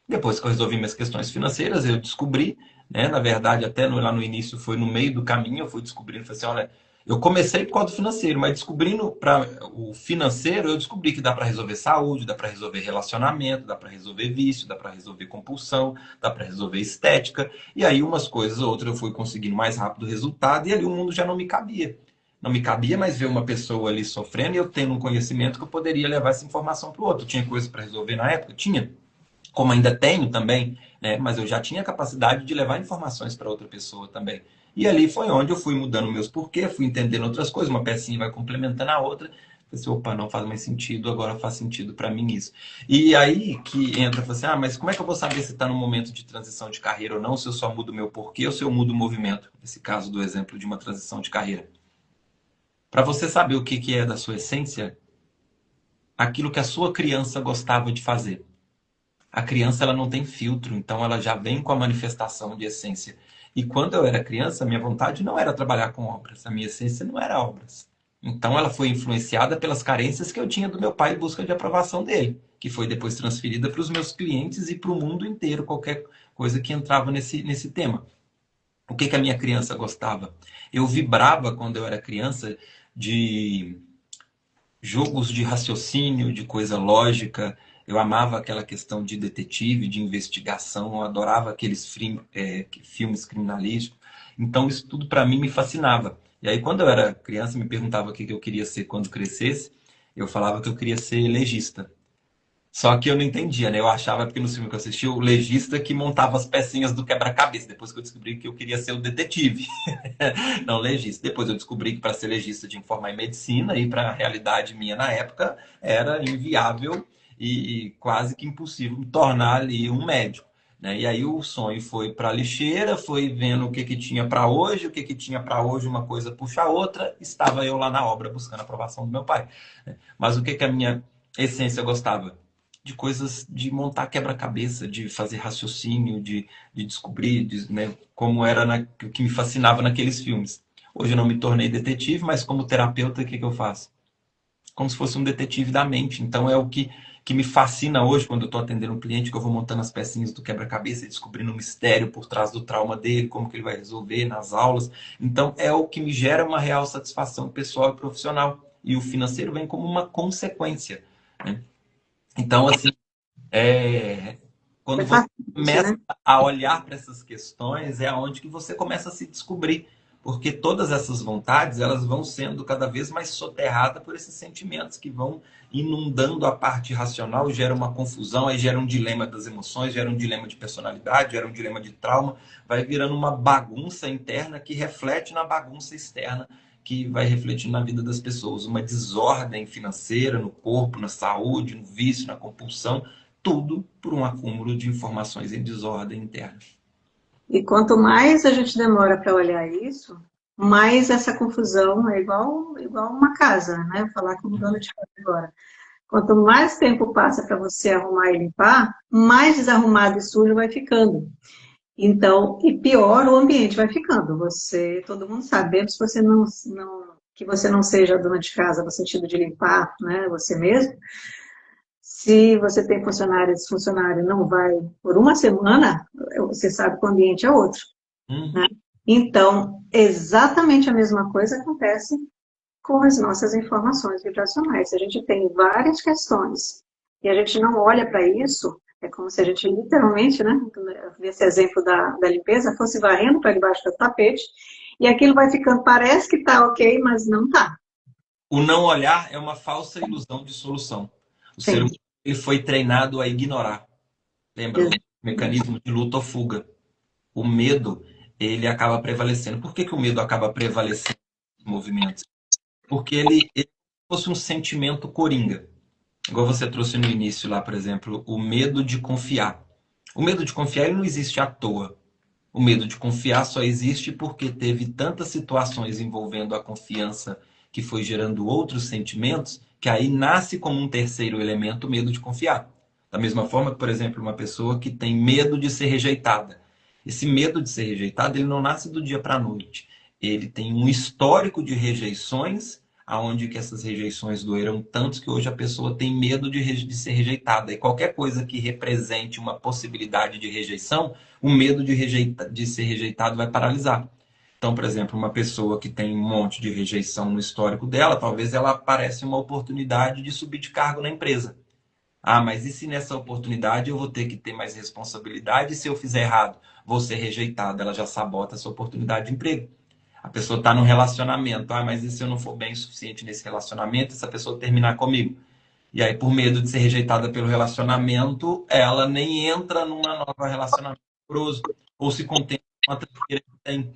Depois que eu resolvi minhas questões financeiras, eu descobri, né? Na verdade, até lá no início foi no meio do caminho, eu fui descobrindo, falei assim, olha, eu comecei por causa do financeiro, mas descobrindo para o financeiro, eu descobri que dá para resolver saúde, dá para resolver relacionamento, dá para resolver vício, dá para resolver compulsão, dá para resolver estética. E aí umas coisas ou outras eu fui conseguindo mais rápido o resultado e ali o mundo já não me cabia. Não me cabia mais ver uma pessoa ali sofrendo e eu tendo um conhecimento que eu poderia levar essa informação para o outro. Tinha coisa para resolver na época? Tinha, como ainda tenho também, né? Mas eu já tinha capacidade de levar informações para outra pessoa também. E ali foi onde eu fui mudando meus porquês, fui entendendo outras coisas, uma pecinha vai complementando a outra. Pensei, opa, não faz mais sentido, agora faz sentido para mim isso. E aí que entra, fala assim, ah, mas como é que eu vou saber se está no momento de transição de carreira ou não, se eu só mudo o meu porquê ou se eu mudo o movimento? Nesse caso do exemplo de uma transição de carreira. Para você saber o que é da sua essência, aquilo que a sua criança gostava de fazer. A criança ela não tem filtro, então ela já vem com a manifestação de essência. E quando eu era criança, a minha vontade não era trabalhar com obras, a minha essência não era obras. Então ela foi influenciada pelas carências que eu tinha do meu pai em busca de aprovação dele, que foi depois transferida para os meus clientes e para o mundo inteiro, qualquer coisa que entrava nesse tema. O que a minha criança gostava? Eu vibrava quando eu era criança de jogos de raciocínio, de coisa lógica. Eu amava aquela questão de detetive, de investigação, eu adorava aqueles filmes criminalísticos. Então, isso tudo para mim me fascinava. E aí, quando eu era criança, me perguntava o que eu queria ser quando crescesse, eu falava que eu queria ser legista. Só que eu não entendia, né? Eu achava, porque no filme que eu assisti, o legista que montava as pecinhas do quebra-cabeça. Depois que eu descobri que eu queria ser o detetive, não legista. Depois eu descobri que para ser legista tinha que formar em medicina e para a realidade minha na época era inviável e quase que impossível me tornar ali um médico. Né? E aí o sonho foi para a lixeira, foi vendo o que tinha para hoje, o que tinha para hoje, uma coisa puxa a outra. Estava eu lá na obra buscando a aprovação do meu pai. Né? Mas o que a minha essência gostava? De coisas de montar quebra-cabeça, de fazer raciocínio, de descobrir, né, como era o que me fascinava naqueles filmes. Hoje eu não me tornei detetive, mas como terapeuta, o que eu faço? Como se fosse um detetive da mente. Então é o que me fascina hoje quando eu estou atendendo um cliente, que eu vou montando as pecinhas do quebra-cabeça e descobrindo o mistério por trás do trauma dele, como que ele vai resolver nas aulas. Então é o que me gera uma real satisfação pessoal e profissional. E o financeiro vem como uma consequência, né? Então, assim, quando É você fascinante, começa né? a olhar para essas questões, é onde que você começa a se descobrir. Porque todas essas vontades, elas vão sendo cada vez mais soterradas por esses sentimentos que vão inundando a parte racional, gera uma confusão, aí gera um dilema das emoções, gera um dilema de personalidade, gera um dilema de trauma, vai virando uma bagunça interna que reflete na bagunça externa, que vai refletir na vida das pessoas. Uma desordem financeira, no corpo, na saúde, no vício, na compulsão, tudo por um acúmulo de informações em desordem interna. E quanto mais a gente demora para olhar isso, mais essa confusão é igual uma casa, né? Vou falar como dona de casa agora. Quanto mais tempo passa para você arrumar e limpar, mais desarrumado e sujo vai ficando. Então, e pior o ambiente vai ficando. Todo mundo sabe, mesmo se você que você não seja dona de casa no sentido de limpar, né, você mesmo, se você tem funcionário, esse funcionário não vai por uma semana, você sabe que o ambiente é outro, né? Uhum. Então, exatamente a mesma coisa acontece com as nossas informações vibracionais. Se a gente tem várias questões e a gente não olha para isso, é como se a gente literalmente, né, esse exemplo da limpeza, fosse varrendo para debaixo do tapete, e aquilo vai ficando, parece que está ok, mas não está. O não olhar é uma falsa ilusão de solução. O ser Sim. humano ele foi treinado a ignorar. Lembra? O mecanismo de luta ou fuga. O medo, ele acaba prevalecendo. Por que o medo acaba prevalecendo nos movimentos? Porque ele fosse um sentimento coringa. Igual você trouxe no início lá, por exemplo, o medo de confiar. O medo de confiar ele não existe à toa. O medo de confiar só existe porque teve tantas situações envolvendo a confiança que foi gerando outros sentimentos, que aí nasce como um terceiro elemento o medo de confiar. Da mesma forma que, por exemplo, uma pessoa que tem medo de ser rejeitada. Esse medo de ser rejeitada, ele não nasce do dia para a noite. Ele tem um histórico de rejeições, aonde que essas rejeições doeram tantos que hoje a pessoa tem medo de ser rejeitada. E qualquer coisa que represente uma possibilidade de rejeição, o medo de ser rejeitado vai paralisar. Então, por exemplo, uma pessoa que tem um monte de rejeição no histórico dela, talvez ela apareça uma oportunidade de subir de cargo na empresa. Ah, mas e se nessa oportunidade eu vou ter que ter mais responsabilidade e se eu fizer errado, vou ser rejeitado? Ela já sabota essa oportunidade de emprego. A pessoa está num relacionamento. Ah, mas e se eu não for bem o suficiente nesse relacionamento, essa pessoa terminar comigo? E aí, por medo de ser rejeitada pelo relacionamento, ela nem entra numa nova relacionamento amoroso, ou se contenta com a tranqueira que tem,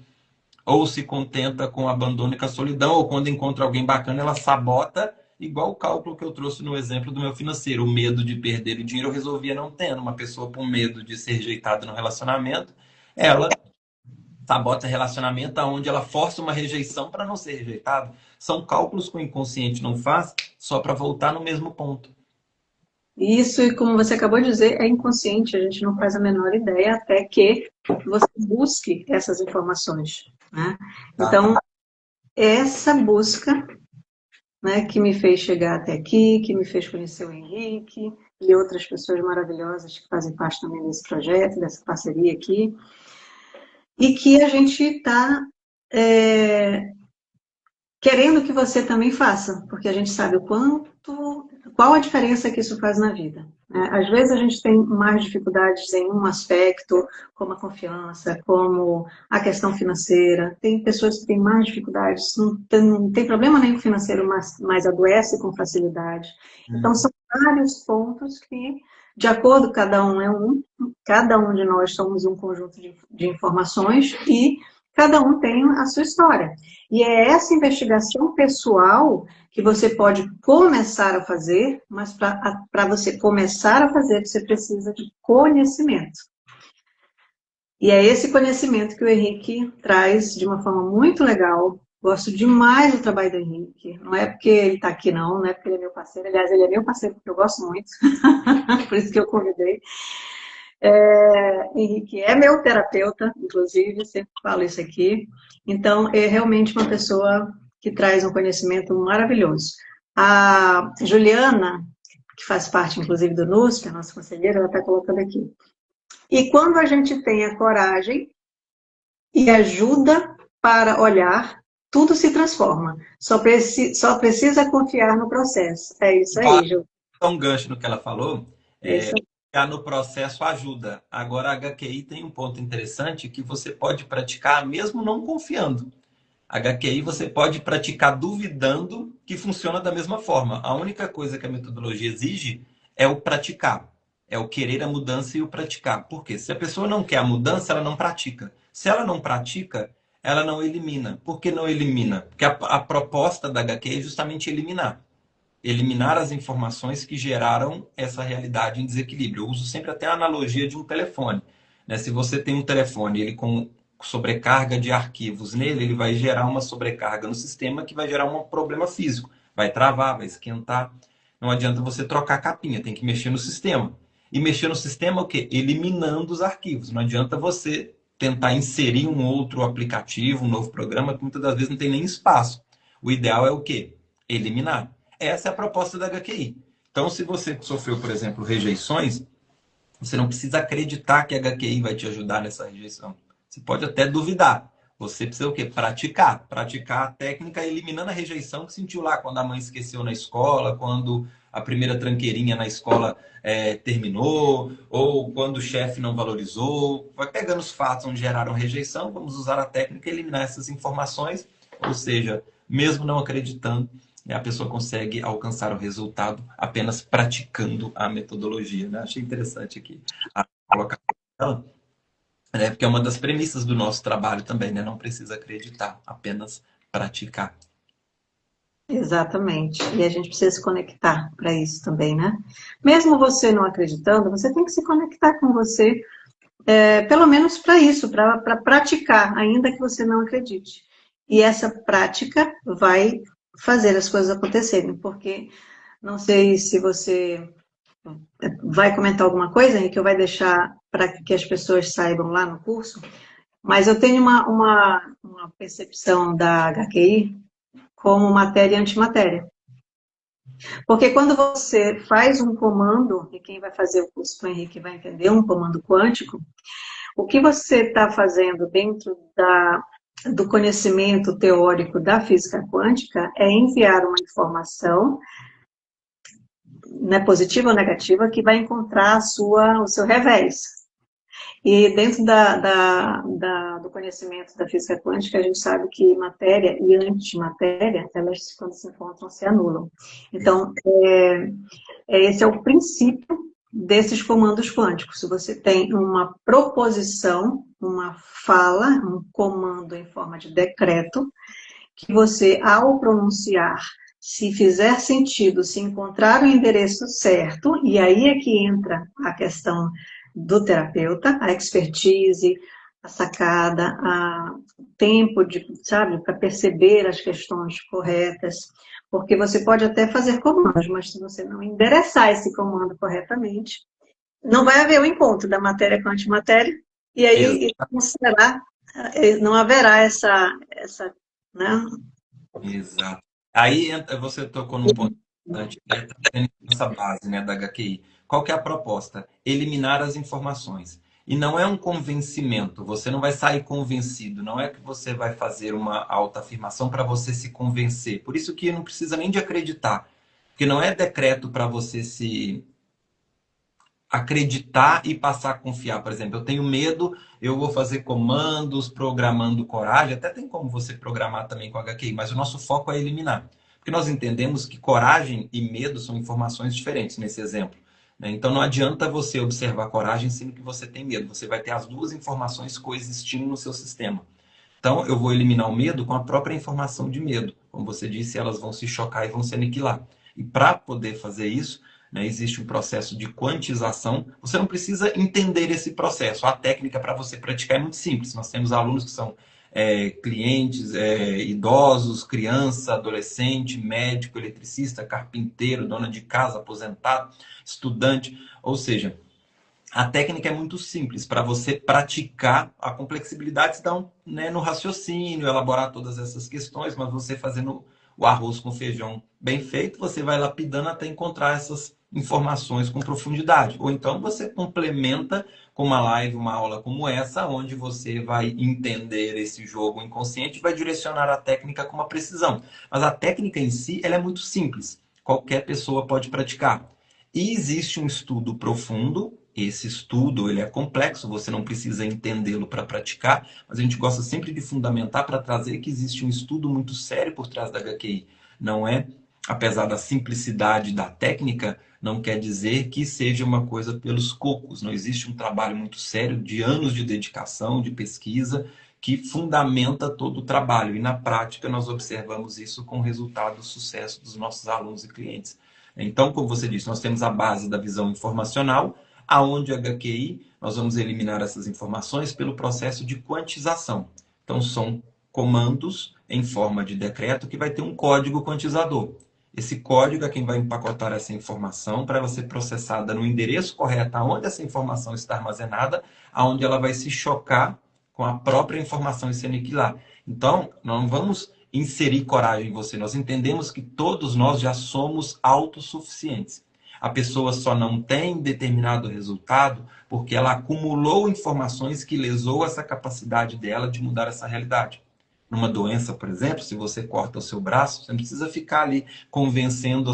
ou se contenta com o abandono e com a solidão, ou quando encontra alguém bacana, ela sabota, igual o cálculo que eu trouxe no exemplo do meu financeiro. O medo de perder o dinheiro eu resolvia não tendo. Uma pessoa com medo de ser rejeitada no relacionamento, ela sabota relacionamento aonde ela força uma rejeição para não ser rejeitada. São cálculos que o inconsciente não faz só para voltar no mesmo ponto. Isso, e como você acabou de dizer, é inconsciente, a gente não faz a menor ideia até que você busque essas informações, né? Então, essa busca, né, que me fez chegar até aqui, que me fez conhecer o Henrique e outras pessoas maravilhosas que fazem parte também desse projeto, dessa parceria aqui, e que a gente está querendo que você também faça, porque a gente sabe qual a diferença que isso faz na vida, né? Às vezes a gente tem mais dificuldades em um aspecto, como a confiança, como a questão financeira. Tem pessoas que têm mais dificuldades, não tem problema nenhum financeiro, mas adoece com facilidade. Então são vários pontos que, de acordo, cada um de nós somos um conjunto de informações e cada um tem a sua história. E é essa investigação pessoal que você pode começar a fazer, mas para você começar a fazer, você precisa de conhecimento. E é esse conhecimento que o Henrique traz de uma forma muito legal. Gosto demais do trabalho do Henrique. Não é porque ele está aqui, não é porque ele é meu parceiro. Aliás, ele é meu parceiro porque eu gosto muito. Por isso que eu convidei. Henrique é meu terapeuta, inclusive, sempre falo isso aqui. Então, é realmente uma pessoa que traz um conhecimento maravilhoso. A Juliana, que faz parte, inclusive, do NUSP, a nossa conselheira, ela está colocando aqui. E quando a gente tem a coragem e ajuda para olhar, tudo se transforma. Só precisa confiar no processo. É isso aí, Ju. Um gancho no que ela falou. No processo ajuda. Agora, a HQI tem um ponto interessante que você pode praticar mesmo não confiando. A HQI você pode praticar duvidando que funciona da mesma forma. A única coisa que a metodologia exige é o praticar. É o querer a mudança e o praticar. Por quê? Se a pessoa não quer a mudança, ela não pratica. Se ela não pratica, ela não elimina. Por que não elimina? Porque a proposta da HQI é justamente eliminar. Eliminar as informações que geraram essa realidade em desequilíbrio. Eu uso sempre até a analogia de um telefone, né? Se você tem um telefone, ele com sobrecarga de arquivos nele, ele vai gerar uma sobrecarga no sistema que vai gerar um problema físico. Vai travar, vai esquentar. Não adianta você trocar a capinha, tem que mexer no sistema. E mexer no sistema o quê? Eliminando os arquivos. Não adianta você tentar inserir um outro aplicativo, um novo programa, que muitas das vezes não tem nem espaço. O ideal é o quê? Eliminar. Essa é a proposta da HQI. Então, se você sofreu, por exemplo, rejeições, você não precisa acreditar que a HQI vai te ajudar nessa rejeição. Você pode até duvidar, Você precisa o quê? Praticar. Praticar a técnica, eliminando a rejeição que sentiu lá quando a mãe esqueceu na escola, quando a primeira tranqueirinha na escola terminou, ou quando o chefe não valorizou. Vai pegando os fatos onde geraram rejeição, vamos usar a técnica e eliminar essas informações. Ou seja, mesmo não acreditando, a pessoa consegue alcançar o resultado apenas praticando a metodologia. Né? Achei interessante aqui a colocação dela, né? Porque é uma das premissas do nosso trabalho também, né? Não precisa acreditar, apenas praticar. Exatamente. E a gente precisa se conectar para isso também, né? Mesmo você não acreditando, você tem que se conectar com você, pelo menos para isso, para praticar, ainda que você não acredite. E essa prática vai fazer as coisas acontecerem, porque não sei se você vai comentar alguma coisa, Henrique, que eu vai deixar para que as pessoas saibam lá no curso, mas eu tenho uma percepção da HQI como matéria e antimatéria. Porque quando você faz um comando, e quem vai fazer o curso com o Henrique vai entender, um comando quântico, o que você está fazendo dentro do conhecimento teórico da física quântica é enviar uma informação, né, positiva ou negativa, que vai encontrar o seu revés. E dentro do conhecimento da física quântica, a gente sabe que matéria e antimatéria, elas, quando se encontram, se anulam. Então, esse é o princípio desses comandos quânticos. Se você tem uma proposição, uma fala, um comando em forma de decreto, que você, ao pronunciar, se fizer sentido, se encontrar o endereço certo, e aí é que entra a questão do terapeuta, a expertise, a sacada, o tempo sabe, para perceber as questões corretas, porque você pode até fazer comandos, mas se você não endereçar esse comando corretamente, não vai haver o encontro da matéria com a antimatéria, e aí não haverá essa né? Exato. Aí você tocou num ponto importante, né? Essa base, né, da HQI. Qual que é a proposta? Eliminar as informações. E não é um convencimento, você não vai sair convencido, não é que você vai fazer uma autoafirmação para você se convencer. Por isso que não precisa nem de acreditar, porque não é decreto para você se acreditar e passar a confiar. Por exemplo, eu tenho medo, eu vou fazer comandos, programando coragem. Até tem como você programar também com HQI, mas o nosso foco é eliminar. Porque nós entendemos que coragem e medo são informações diferentes nesse exemplo. Né? Então não adianta você observar coragem sendo que você tem medo. Você vai ter as duas informações coexistindo no seu sistema. Então eu vou eliminar o medo com a própria informação de medo. Como você disse, elas vão se chocar e vão se aniquilar. E para poder fazer isso, né, existe um processo de quantização. Você não precisa entender esse processo. A técnica para você praticar é muito simples. Nós temos alunos que são clientes, idosos, criança, adolescente, médico, eletricista, carpinteiro, dona de casa, aposentado, estudante. Ou seja, a técnica é muito simples para você praticar. A complexibilidade está, né, no raciocínio, elaborar todas essas questões, mas você fazendo o arroz com feijão bem feito, você vai lapidando até encontrar essas informações com profundidade. Ou então você complementa com uma live, uma aula como essa, onde você vai entender esse jogo inconsciente e vai direcionar a técnica com uma precisão. Mas a técnica em si, ela é muito simples. Qualquer pessoa pode praticar. E existe um estudo profundo. Esse estudo ele é complexo, você não precisa entendê-lo para praticar, mas a gente gosta sempre de fundamentar para trazer que existe um estudo muito sério por trás da HQI. Não é, apesar da simplicidade da técnica, não quer dizer que seja uma coisa pelos cocos. Não existe um trabalho muito sério de anos de dedicação, de pesquisa, que fundamenta todo o trabalho. E na prática nós observamos isso com o resultado do sucesso dos nossos alunos e clientes. Então, como você disse, nós temos a base da visão informacional, aonde a HQI nós vamos eliminar essas informações pelo processo de quantização. Então, são comandos em forma de decreto que vai ter um código quantizador. Esse código é quem vai empacotar essa informação para ela ser processada no endereço correto, aonde essa informação está armazenada, aonde ela vai se chocar com a própria informação e se aniquilar. Então, não vamos inserir coragem em você. Nós entendemos que todos nós já somos autossuficientes. A pessoa só não tem determinado resultado porque ela acumulou informações que lesou essa capacidade dela de mudar essa realidade. Numa doença, por exemplo, se você corta o seu braço, você não precisa ficar ali convencendo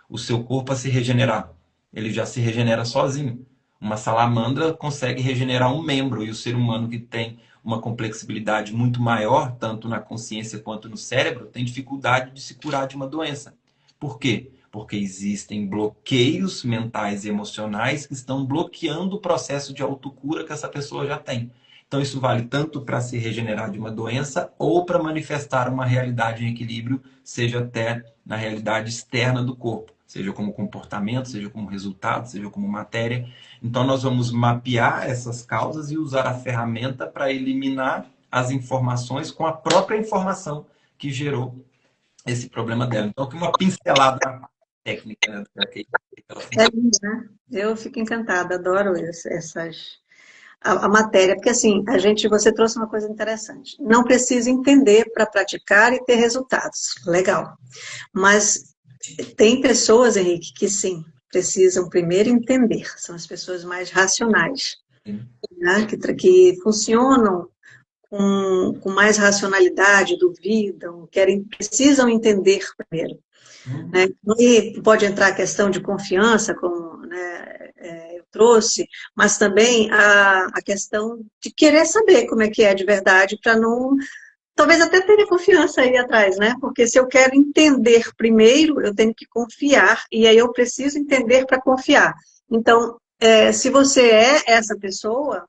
o seu corpo a se regenerar. Ele já se regenera sozinho. Uma salamandra consegue regenerar um membro, e o ser humano que tem uma complexibilidade muito maior, tanto na consciência quanto no cérebro, tem dificuldade de se curar de uma doença. Por quê? Porque existem bloqueios mentais e emocionais que estão bloqueando o processo de autocura que essa pessoa já tem. Então, isso vale tanto para se regenerar de uma doença ou para manifestar uma realidade em equilíbrio, seja até na realidade externa do corpo, seja como comportamento, seja como resultado, seja como matéria. Então, nós vamos mapear essas causas e usar a ferramenta para eliminar as informações com a própria informação que gerou esse problema dela. Então, aqui uma pincelada técnica, né? É lindo, né? Eu fico encantada, adoro a matéria, porque assim, você trouxe uma coisa interessante. Não precisa entender para praticar e ter resultados. Legal. Mas tem pessoas, Henrique, que sim, precisam primeiro entender. São as pessoas mais racionais, né? Que funcionam com mais racionalidade, duvidam, precisam entender primeiro. Né? E pode entrar a questão de confiança, como, né, eu trouxe, mas também a questão de querer saber como é que é de verdade, para não, talvez até ter confiança aí atrás, né? Porque se eu quero entender primeiro, eu tenho que confiar, e aí eu preciso entender para confiar. Então, se você é essa pessoa,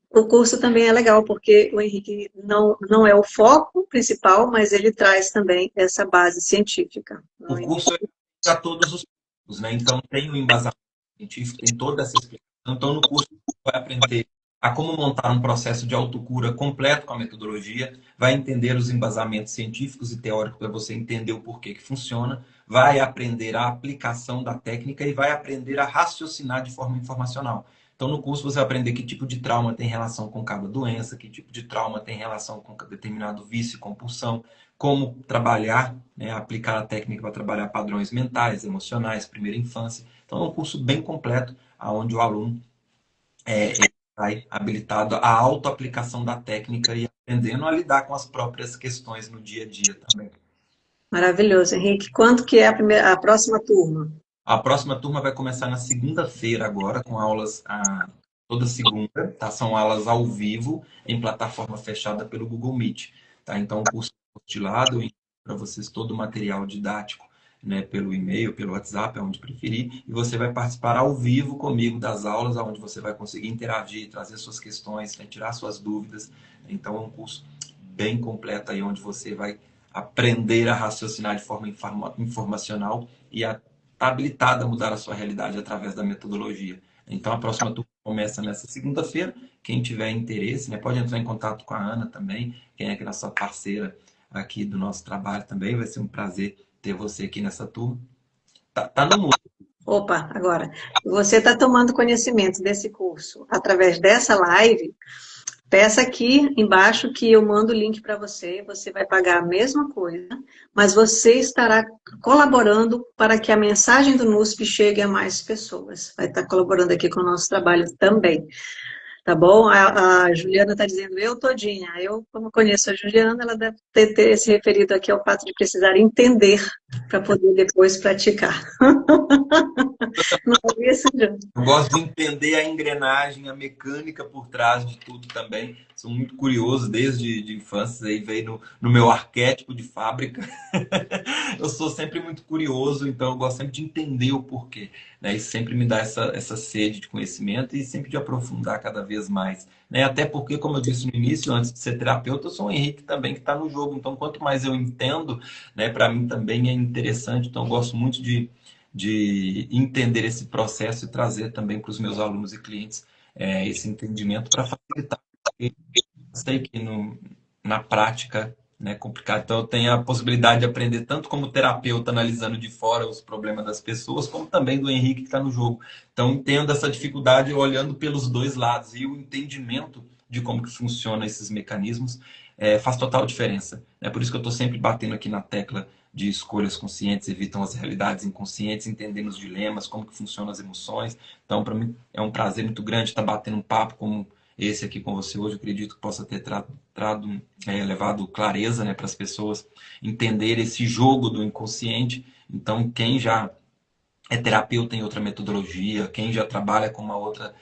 o curso também é legal, porque o Henrique não é o foco principal, mas ele traz também essa base científica. O curso é para todos os públicos, né? Então, tem o embasamento científico, tem toda essa explicação. Então, no curso, você vai aprender a como montar um processo de autocura completo com a metodologia, vai entender os embasamentos científicos e teóricos para você entender o porquê que funciona, vai aprender a aplicação da técnica e vai aprender a raciocinar de forma informacional. Então, no curso, você vai aprender que tipo de trauma tem relação com cada doença, que tipo de trauma tem relação com determinado vício e compulsão, como trabalhar, né, aplicar a técnica para trabalhar padrões mentais, emocionais, primeira infância. Então, é um curso bem completo, onde o aluno vai habilitado à autoaplicação da técnica e aprendendo a lidar com as próprias questões no dia a dia também. Maravilhoso, Henrique. Quanto que é a próxima turma? A próxima turma vai começar na segunda-feira agora, com aulas toda segunda, tá? São aulas ao vivo, em plataforma fechada pelo Google Meet, tá? Então, o curso é postilado, eu envio para vocês todo o material didático, né, pelo e-mail, pelo WhatsApp, aonde preferir, e você vai participar ao vivo comigo das aulas, onde você vai conseguir interagir, trazer suas questões, né, tirar suas dúvidas. Então, é um curso bem completo aí, onde você vai aprender a raciocinar de forma informacional e a está habilitada a mudar a sua realidade através da metodologia. Então, a próxima turma começa nessa segunda-feira. Quem tiver interesse, né, pode entrar em contato com a Ana também, quem é nossa parceira aqui do nosso trabalho também. Vai ser um prazer ter você aqui nessa turma. Tá no mundo. Opa, agora, você está tomando conhecimento desse curso através dessa live, peça aqui embaixo que eu mando o link para você, você vai pagar a mesma coisa, mas você estará colaborando para que a mensagem do NUSP chegue a mais pessoas. Vai estar colaborando aqui com o nosso trabalho também. Tá bom? A Juliana está dizendo, eu todinha. Eu, como conheço a Juliana, ela deve ter se referido aqui ao fato de precisar entender para poder depois praticar. Não é isso, Juliana? Eu gosto de entender a engrenagem, a mecânica por trás de tudo também. Sou muito curioso desde de infância, aí veio no meu arquétipo de fábrica. Eu sou sempre muito curioso, então eu gosto sempre de entender o porquê, né? E sempre me dá essa sede de conhecimento e sempre de aprofundar cada vez mais, né? Até porque, como eu disse no início, antes de ser terapeuta, eu sou o Henrique também que está no jogo. Então, quanto mais eu entendo, né, para mim também é interessante. Então, eu gosto muito de entender esse processo e trazer também para os meus alunos e clientes esse entendimento para facilitar. Eu sei que na prática, né, é complicado. Então, eu tenho a possibilidade de aprender tanto como terapeuta, analisando de fora os problemas das pessoas, como também do Henrique que está no jogo. Então, entendo essa dificuldade olhando pelos dois lados. E o entendimento de como que funcionam esses mecanismos faz total diferença. É por isso que eu estou sempre batendo aqui na tecla de escolhas conscientes, evitam as realidades inconscientes, entendendo os dilemas, como que funcionam as emoções. Então, para mim, é um prazer muito grande estar batendo um papo como esse aqui com você hoje. Eu acredito que possa ter levado clareza, né, para as pessoas entender esse jogo do inconsciente. Então, quem já é terapeuta em outra metodologia, quem já trabalha com uma outra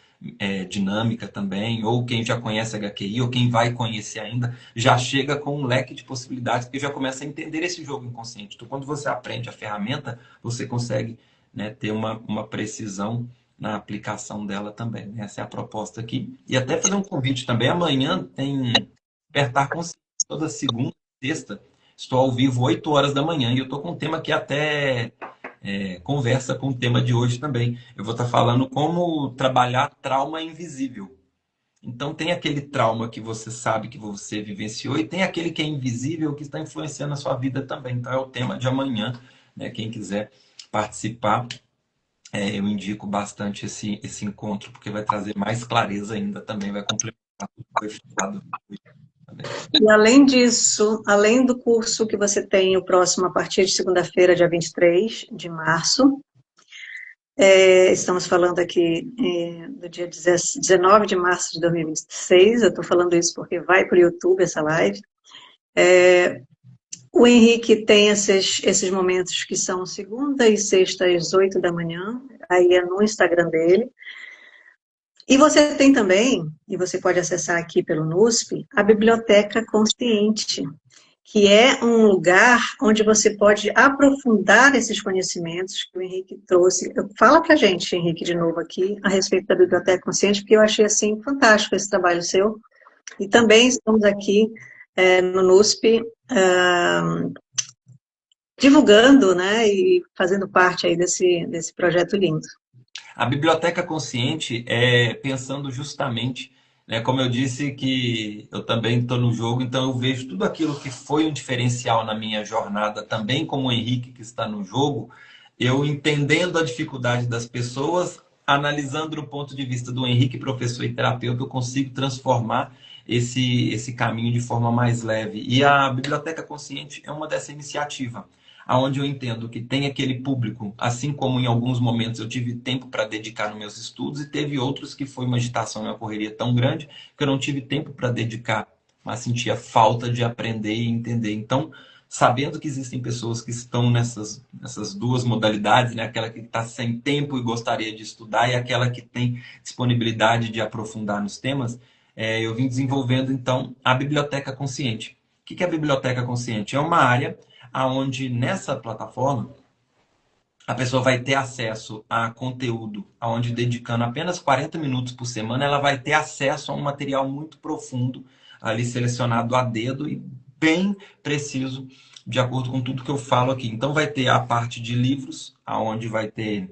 dinâmica também, ou quem já conhece HQI, ou quem vai conhecer ainda, já chega com um leque de possibilidades, porque já começa a entender esse jogo inconsciente. Então, quando você aprende a ferramenta, você consegue, né, ter uma precisão na aplicação dela também. Essa é a proposta aqui. E até fazer um convite também. Amanhã tem Despertar Consciente, toda segunda e sexta. Estou ao vivo 8 horas da manhã e eu estou com um tema que até conversa com o tema de hoje também. Eu vou estar falando como trabalhar trauma invisível. Então, tem aquele trauma que você sabe que você vivenciou e tem aquele que é invisível que está influenciando a sua vida também. Então, é o tema de amanhã, né? Quem quiser participar, eu indico bastante esse encontro, porque vai trazer mais clareza ainda também, vai complementar tudo que foi falado também. E além disso, além do curso que você tem o próximo a partir de segunda-feira, dia 23 de março, estamos falando aqui do dia 19 de março de 2026, eu estou falando isso porque vai para o YouTube essa live. O Henrique tem esses momentos que são segunda e sexta às 8 da manhã, aí é no Instagram dele. E você tem também, e você pode acessar aqui pelo NUSP, a Biblioteca Consciente, que é um lugar onde você pode aprofundar esses conhecimentos que o Henrique trouxe. Fala pra gente, Henrique, de novo aqui, a respeito da Biblioteca Consciente, porque eu achei, assim, fantástico esse trabalho seu. E também estamos aqui no NUSP, divulgando, né, e fazendo parte aí desse projeto lindo. A Biblioteca Consciente é pensando justamente, né, como eu disse que eu também estou no jogo, então eu vejo tudo aquilo que foi um diferencial na minha jornada, também como o Henrique que está no jogo, eu entendendo a dificuldade das pessoas, analisando do ponto de vista do Henrique, professor e terapeuta, eu consigo transformar esse caminho de forma mais leve. E a Biblioteca Consciente é uma dessa iniciativa, aonde eu entendo que tem aquele público, assim como em alguns momentos eu tive tempo para dedicar nos meus estudos e teve outros que foi uma agitação e uma correria tão grande que eu não tive tempo para dedicar, mas sentia falta de aprender e entender. Então, sabendo que existem pessoas que estão nessas duas modalidades, né? Aquela que está sem tempo e gostaria de estudar e aquela que tem disponibilidade de aprofundar nos temas, eu vim desenvolvendo, então, a Biblioteca Consciente. O que é a Biblioteca Consciente? É uma área onde nessa plataforma a pessoa vai ter acesso a conteúdo, onde dedicando apenas 40 minutos por semana, ela vai ter acesso a um material muito profundo, ali selecionado a dedo e bem preciso, de acordo com tudo que eu falo aqui. Então vai ter a parte de livros, onde vai ter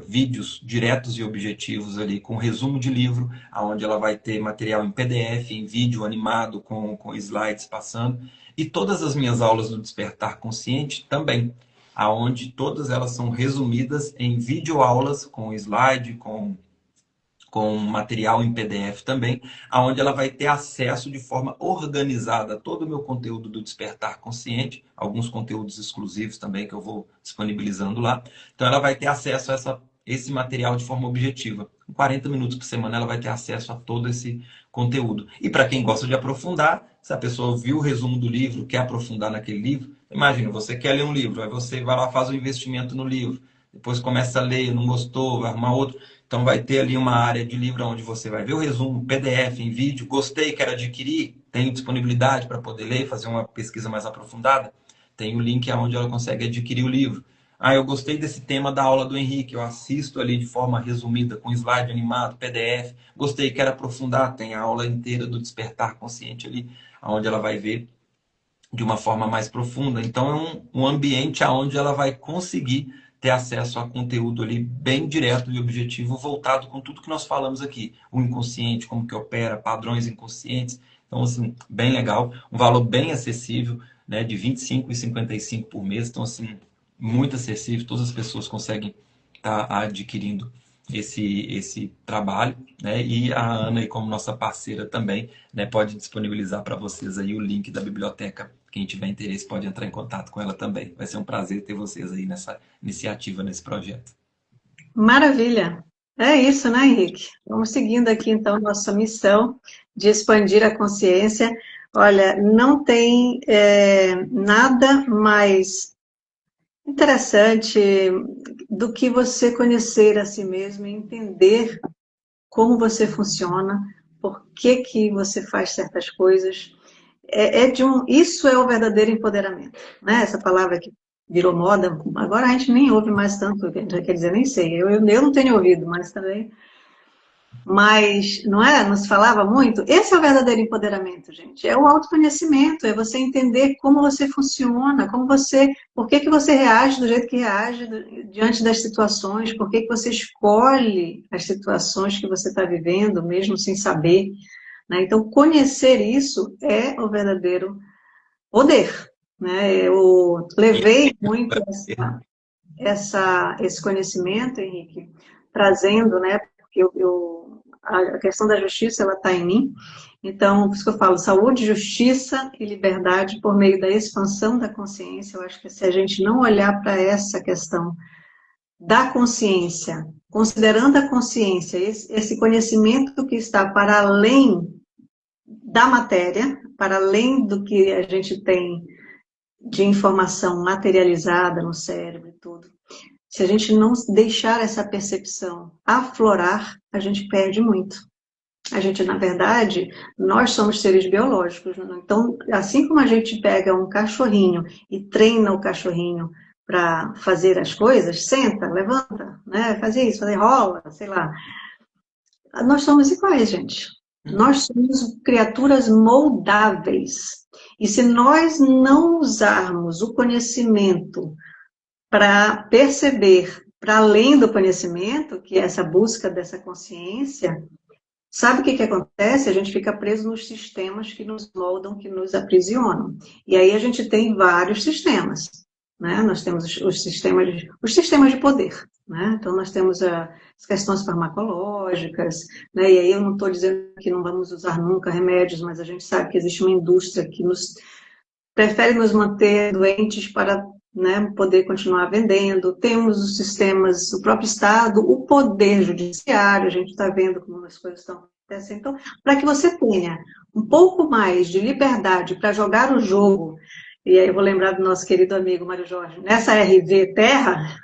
vídeos diretos e objetivos ali com resumo de livro, onde ela vai ter material em PDF, em vídeo animado, com slides passando. E todas as minhas aulas do Despertar Consciente também, aonde todas elas são resumidas em videoaulas com slide, com material em PDF também, aonde ela vai ter acesso de forma organizada a todo o meu conteúdo do Despertar Consciente, alguns conteúdos exclusivos também que eu vou disponibilizando lá. Então ela vai ter acesso a esse material de forma objetiva. Em 40 minutos por semana ela vai ter acesso a todo esse conteúdo. E para quem gosta de aprofundar, se a pessoa viu o resumo do livro, quer aprofundar naquele livro, imagina, você quer ler um livro, aí você vai lá, faz um investimento no livro, depois começa a ler, não gostou, vai arrumar outro. Então vai ter ali uma área de livro onde você vai ver o resumo, PDF, em vídeo, gostei, quero adquirir, tenho disponibilidade para poder ler, fazer uma pesquisa mais aprofundada, tem o link onde ela consegue adquirir o livro. Eu gostei desse tema da aula do Henrique, eu assisto ali de forma resumida, com slide animado, PDF, gostei, quero aprofundar, tem a aula inteira do Despertar Consciente ali, onde ela vai ver de uma forma mais profunda. Então é um ambiente onde ela vai conseguir ter acesso a conteúdo ali bem direto e objetivo, voltado com tudo que nós falamos aqui. O inconsciente, como que opera, padrões inconscientes. Então, assim, bem legal. Um valor bem acessível, né, de R$ 25,55 por mês. Então, assim, muito acessível. Todas as pessoas conseguem estar adquirindo esse trabalho, né? E a Ana, aí, como nossa parceira também, né, pode disponibilizar para vocês aí o link da biblioteca. Quem tiver interesse pode entrar em contato com ela também. Vai ser um prazer ter vocês aí nessa iniciativa, nesse projeto. Maravilha! É isso, né, Henrique? Vamos seguindo aqui, então, nossa missão de expandir a consciência. Olha, não tem nada mais interessante do que você conhecer a si mesmo e entender como você funciona, por que que você faz certas coisas. Isso é o verdadeiro empoderamento, né? Essa palavra que virou moda, agora a gente nem ouve mais tanto, quer dizer, nem sei, eu não tenho ouvido, mas também, mas, não é? Nos falava muito. Esse é o verdadeiro empoderamento, gente. É o autoconhecimento, é você entender como você funciona, por que que você reage do jeito que reage diante das situações, por que que você escolhe as situações que você está vivendo, mesmo sem saber, né? Então, conhecer isso é o verdadeiro poder, né? Eu levei muito esse conhecimento, Henrique, trazendo, né? Porque a questão da justiça, ela está em mim. Então, por isso que eu falo, saúde, justiça e liberdade por meio da expansão da consciência. Eu acho que se a gente não olhar para essa questão da consciência, considerando a consciência, esse conhecimento que está para além da matéria, para além do que a gente tem de informação materializada no cérebro e tudo. Se a gente não deixar essa percepção aflorar, a gente perde muito. A gente, na verdade, nós somos seres biológicos. Então, assim como a gente pega um cachorrinho e treina o cachorrinho para fazer as coisas, senta, levanta, né? Fazer isso, fazer rola, sei lá. Nós somos iguais, gente. Nós somos criaturas moldáveis. E se nós não usarmos o conhecimento para perceber, para além do conhecimento, que é essa busca dessa consciência, sabe o que acontece? A gente fica preso nos sistemas que nos moldam, que nos aprisionam. E aí a gente tem vários sistemas, né? Nós temos os sistemas de poder, né? Então nós temos as questões farmacológicas, né? E aí eu não estou dizendo que não vamos usar nunca remédios, mas a gente sabe que existe uma indústria que prefere nos manter doentes para, né, poder continuar vendendo. Temos os sistemas, o próprio Estado, o poder judiciário, a gente está vendo como as coisas estão acontecendo. Então, para que você tenha um pouco mais de liberdade para jogar o jogo, e aí eu vou lembrar do nosso querido amigo Mário Jorge, nessa RV Terra,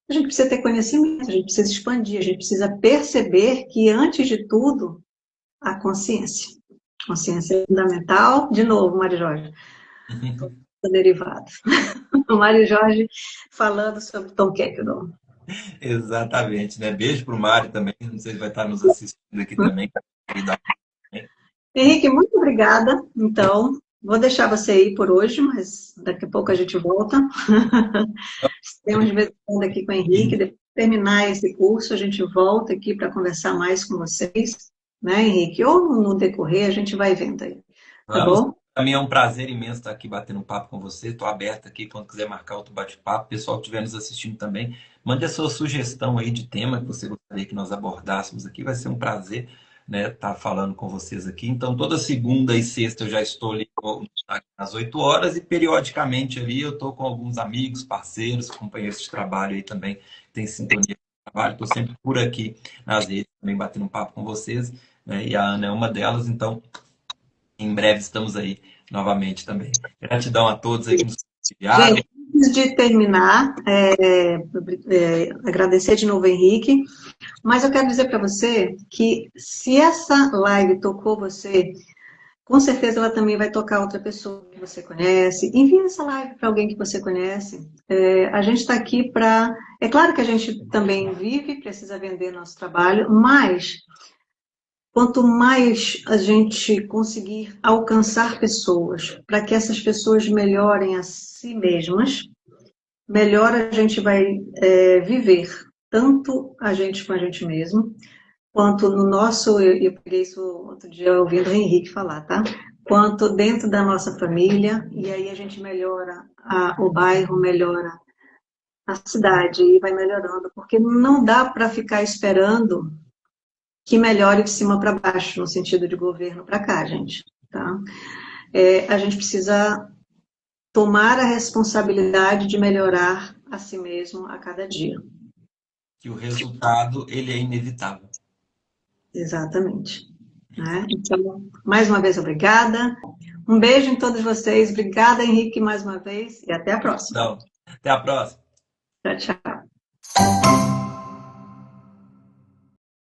a gente precisa ter conhecimento, a gente precisa expandir, a gente precisa perceber que, antes de tudo, a consciência. Consciência é fundamental. De novo, Mário Jorge. Derivado. O Mário Jorge falando sobre Tom Keckendorf. Exatamente, né? Beijo para o Mário também, não sei se ele vai estar nos assistindo aqui também. Henrique, muito obrigada. Então, vou deixar você ir por hoje, mas daqui a pouco a gente volta. Temos de vez em quando aqui com o Henrique. Depois de terminar esse curso, a gente volta aqui para conversar mais com vocês, né, Henrique? Ou no decorrer, a gente vai vendo aí. Tá Vamos. bom? Para mim é um prazer imenso estar aqui batendo um papo com você. Estou aberto aqui quando quiser marcar outro bate-papo. Pessoal que estiver nos assistindo também, mande a sua sugestão aí de tema que você gostaria que nós abordássemos aqui. Vai ser um prazer, né, estar falando com vocês aqui. Então, toda segunda e sexta eu já estou ali às 8 horas e periodicamente ali eu estou com alguns amigos, parceiros, companheiros de trabalho aí também que tem sintonia com o trabalho. Estou sempre por aqui nas redes também batendo um papo com vocês, né, e a Ana é uma delas, então em breve estamos aí novamente também. Gratidão a todos aí que nos enviaram. Gente, antes de terminar, agradecer de novo, Henrique, mas eu quero dizer para você que se essa live tocou você, com certeza ela também vai tocar outra pessoa que você conhece. Envie essa live para alguém que você conhece. A gente está aqui para... É claro que a gente também vive, precisa vender nosso trabalho, mas quanto mais a gente conseguir alcançar pessoas, para que essas pessoas melhorem a si mesmas, melhor a gente vai viver, tanto a gente com a gente mesmo, quanto no nosso, eu peguei isso outro dia ouvindo o Henrique falar, tá? Quanto dentro da nossa família, e aí a gente melhora o bairro, melhora a cidade e vai melhorando, porque não dá para ficar esperando que melhore de cima para baixo, no sentido de governo para cá, gente. Tá? A gente precisa tomar a responsabilidade de melhorar a si mesmo a cada dia. Que o resultado, ele é inevitável. Exatamente. Né? Então, mais uma vez, obrigada. Um beijo em todos vocês. Obrigada, Henrique, mais uma vez. E até a próxima. Então, até a próxima. Tchau, tchau.